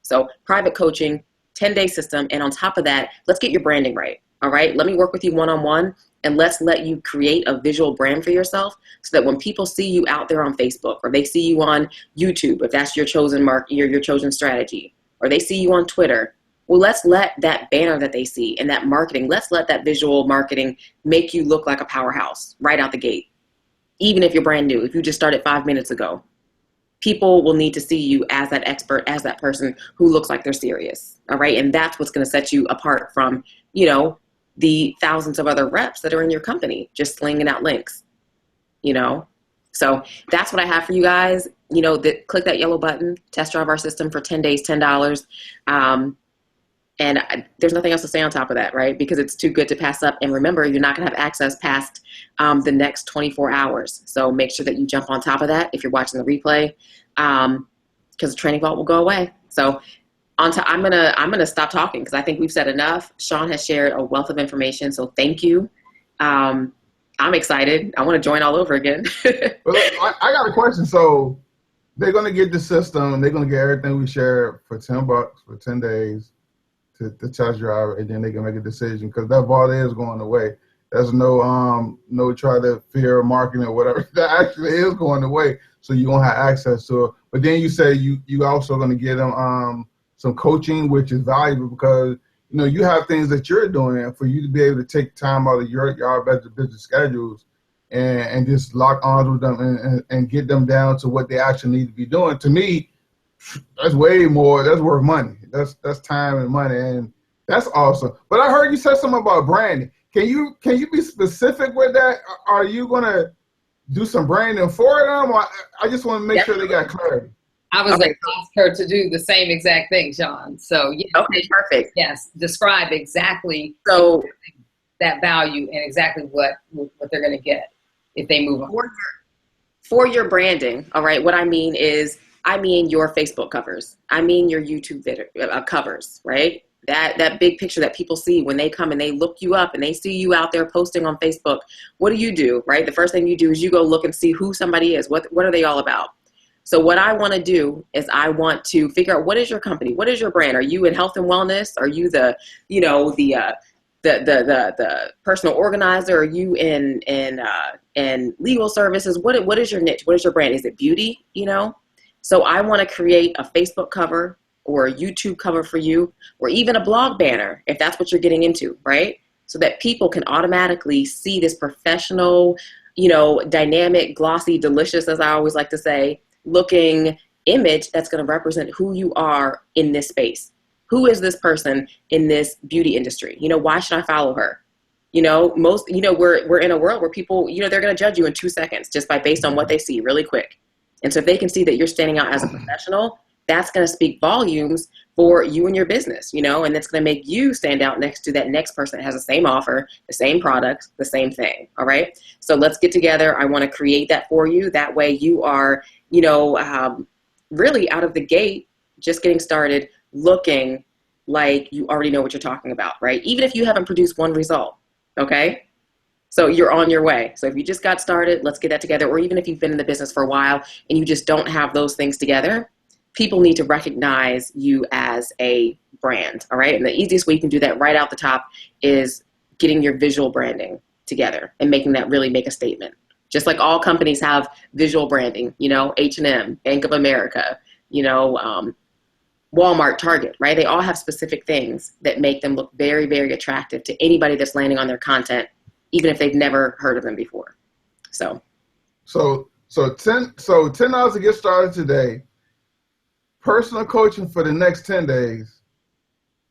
So private coaching, 10-day system. And on top of that, let's get your branding right. All right. Let me work with you one-on-one and let's let you create a visual brand for yourself so that when people see you out there on Facebook or they see you on YouTube, if that's your chosen your chosen strategy, or they see you on Twitter, well, let's let that banner that they see and that marketing, let's let that visual marketing make you look like a powerhouse right out the gate. Even if you're brand new, if you just started 5 minutes ago, people will need to see you as that expert, as that person who looks like they're serious. All right. And that's what's going to set you apart from, the thousands of other reps that are in your company, just slinging out links, So that's what I have for you guys. Click that yellow button, test drive our system for 10 days, $10. There's nothing else to say on top of that, right? Because it's too good to pass up. And remember, you're not going to have access past the next 24 hours. So make sure that you jump on top of that if you're watching the replay, because the training vault will go away. So I'm gonna stop talking because I think we've said enough. Sean has shared a wealth of information, so thank you. I'm excited. I want to join all over again. Well, I got a question. So they're gonna get the system. They're gonna get everything we share for $10 for 10 days to test drive, and then they can make a decision because that vault is going away. There's no try to fear marketing or whatever. That actually is going away, so you won't have access to it. But then you say you also gonna get them some coaching, which is valuable because you have things that you're doing for you to be able to take time out of your business schedules and just lock arms with them and get them down to what they actually need to be doing. To me, that's way more. That's worth money. That's time and money, and that's awesome. But I heard you said something about branding. Can you be specific with that? Are you gonna do some branding for them? Or I just want to make sure they got clarity. I was going to ask her to do the same exact thing, Sean. So yes, okay, perfect. Yes, describe exactly that value and exactly what they're going to get if they move on. For your branding, all right, what I mean is your Facebook covers. I mean your YouTube video covers, right? That big picture that people see when they come and they look you up and they see you out there posting on Facebook. What do, right? The first thing you do is you go look and see who somebody is. What are they all about? So what I want to do is I want to figure out what is your company? What is your brand? Are you in health and wellness? Are you the personal organizer? Are you in legal services? What is your niche? What is your brand? Is it beauty? So I want to create a Facebook cover or a YouTube cover for you, or even a blog banner if that's what you're getting into, right? So that people can automatically see this professional, dynamic, glossy, delicious, as I always like to say, looking image that's going to represent who you are in this space. Who is this person in this beauty industry? Why should I follow her? We're in a world where people, they're going to judge you in 2 seconds just based on what they see really quick. And so if they can see that you're standing out as a professional, that's going to speak volumes for you and your business, and it's going to make you stand out next to that next person that has the same offer, the same product, the same thing. All right. So let's get together. I want to create that for you. That way you are, really out of the gate, just getting started, looking like you already know what you're talking about, right? Even if you haven't produced one result. Okay. So you're on your way. So if you just got started, let's get that together. Or even if you've been in the business for a while and you just don't have those things together, people need to recognize you as a brand, all right? And the easiest way you can do that right out the top is getting your visual branding together and making that really make a statement. Just like all companies have visual branding, you know, H&M, Bank of America, you know, Walmart, Target, right? They all have specific things that make them look very, very attractive to anybody that's landing on their content, even if they've never heard of them before. So $10 to get started today, Personal coaching for the next 10 days,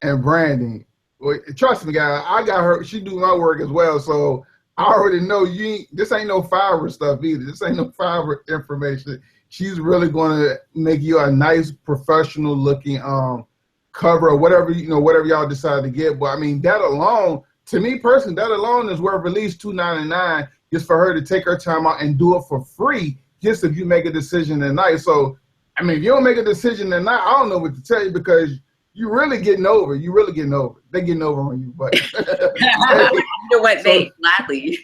and branding. Well, trust me, guys, I got her. She do my work as well, so I already know this ain't no Fiverr stuff either. This ain't no Fiverr information. She's really going to make you a nice, professional looking cover or whatever whatever y'all decide to get. But I mean, that alone, to me personally, that alone is worth at least $2.99 just for her to take her time out and do it for free. Just if you make a decision tonight. So, I mean, if you don't make a decision tonight, I don't know what to tell you, because you're really getting over. You're really getting over. They're getting over on you, but you know what? They gladly.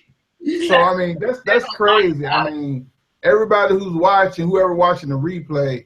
So I mean, that's crazy. I mean, everybody who's watching, whoever watching the replay,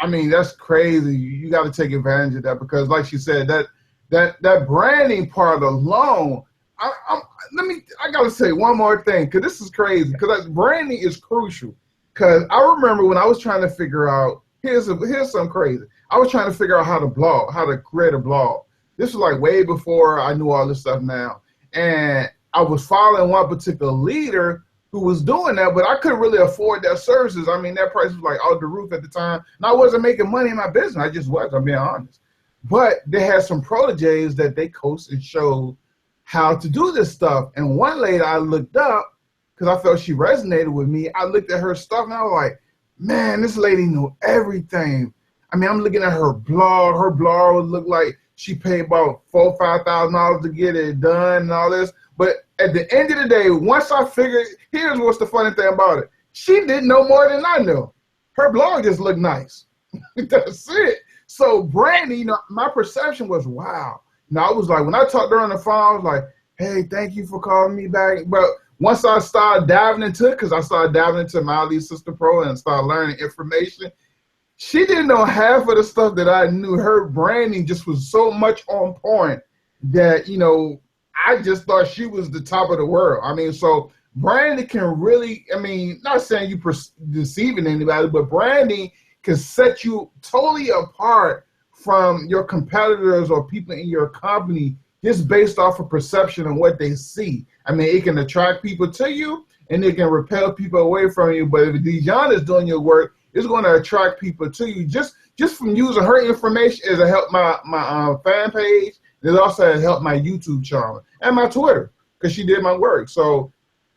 I mean, that's crazy. You got to take advantage of that, because, like she said, that branding part alone. I gotta say one more thing, because this is crazy. Because branding is crucial. Because I remember when I was trying to figure out, here's something crazy. I was trying to figure out how to create a blog. This was like way before I knew all this stuff now. And I was following one particular leader who was doing that, but I couldn't really afford their services. I mean, that price was like out the roof at the time. And I wasn't making money in my business. I just was, I'm being honest. But they had some proteges that they coached and showed how to do this stuff. And one lady I looked up, because I felt she resonated with me, I looked at her stuff and I was like, man, this lady knew everything. I mean, I'm looking at her blog. Her blog would look like she paid about $4,000 or $5,000 to get it done and all this. But at the end of the day, once I figured, here's what's the funny thing about it. She didn't know more than I knew. Her blog just looked nice. That's it. So branding, my perception was, wow. I was like, when I talked to her on the phone, I was like, hey, thank you for calling me back. But once I started diving into it, because I started diving into Miley Sister Pro and started learning information, she didn't know half of the stuff that I knew. Her branding just was so much on point that, I just thought she was the top of the world. I mean, so branding can really, I mean, not saying you deceiving anybody, but branding can set you totally apart from your competitors or people in your company just based off of perception and what they see. I mean, it can attract people to you and it can repel people away from you. But if Dijon is doing your work, it's going to attract people to you just from using her information. As it helped my fan page. It also has helped my YouTube channel and my Twitter, because she did my work. So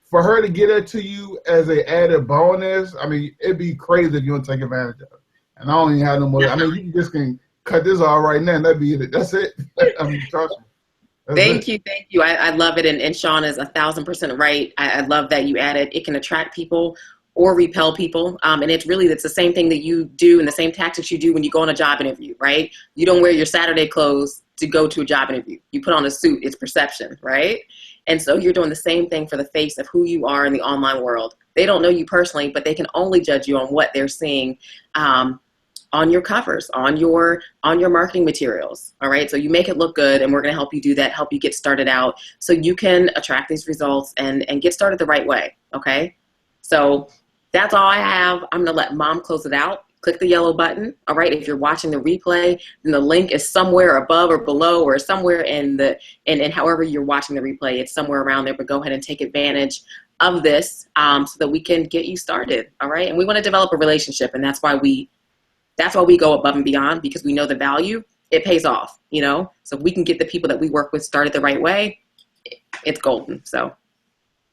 for her to get it to you as an added bonus, I mean, it'd be crazy if you don't take advantage of it. And I don't even have no more. I mean, you just can cut this all right now and that'd be it. That's it. I mean, trust me. Thank you. I love it. And Sean is 1,000% right. I love that you added, it can attract people or repel people. And it's the same thing that you do and the same tactics you do when you go on a job interview, right? You don't wear your Saturday clothes to go to a job interview. You put on a suit. It's perception, right? And so you're doing the same thing for the face of who you are in the online world. They don't know you personally, but they can only judge you on what they're seeing on your covers, on your marketing materials. All right. So you make it look good, and we're going to help you do that, help you get started out so you can attract these results and get started the right way. Okay. So that's all I have. I'm going to let Mom close it out. Click the yellow button. All right. If you're watching the replay, then the link is somewhere above or below, or somewhere in however you're watching the replay, it's somewhere around there, but go ahead and take advantage of this so that we can get you started. All right. And we want to develop a relationship. And that's why we go above and beyond, because we know the value. It pays off, so if we can get the people that we work with started the right way, it's golden. So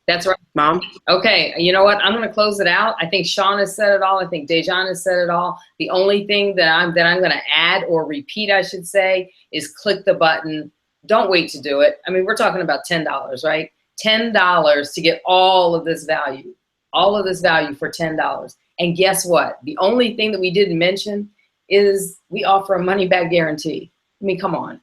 that's right, Mom. Okay, you know what? I'm going to close it out. I think Sean has said it all. I think Dejan has said it all. The only thing that I'm going to add or repeat, I should say, is click the button. Don't wait to do it. I mean, we're talking about $10, right? $10 to get all of this value for $10. And guess what? The only thing that we didn't mention is we offer a money-back guarantee. I mean, come on.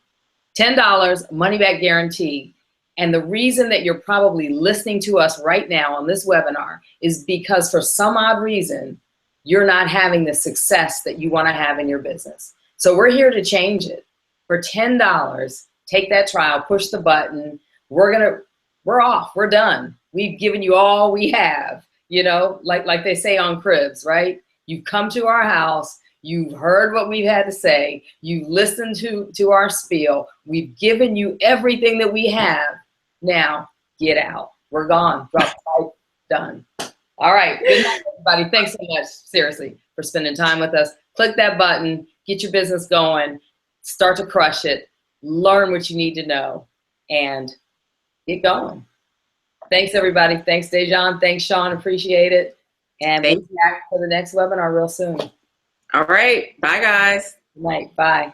$10, money-back guarantee. And the reason that you're probably listening to us right now on this webinar is because for some odd reason, you're not having the success that you want to have in your business. So we're here to change it. For $10, take that trial, push the button. We're off. We're done. We've given you all we have, you know, like they say on Cribs, right? You've come to our house. You've heard what we've had to say. You've listened to our spiel. We've given you everything that we have. Now get out. We're gone. Drop the mic. Done. All right. Good night, everybody. Thanks so much, seriously, for spending time with us. Click that button. Get your business going. Start to crush it. Learn what you need to know. And get going. Thanks, everybody. Thanks, Dejan. Thanks, Sean. Appreciate it. And we'll be back for the next webinar real soon. All right. Bye, guys. Good night. Bye.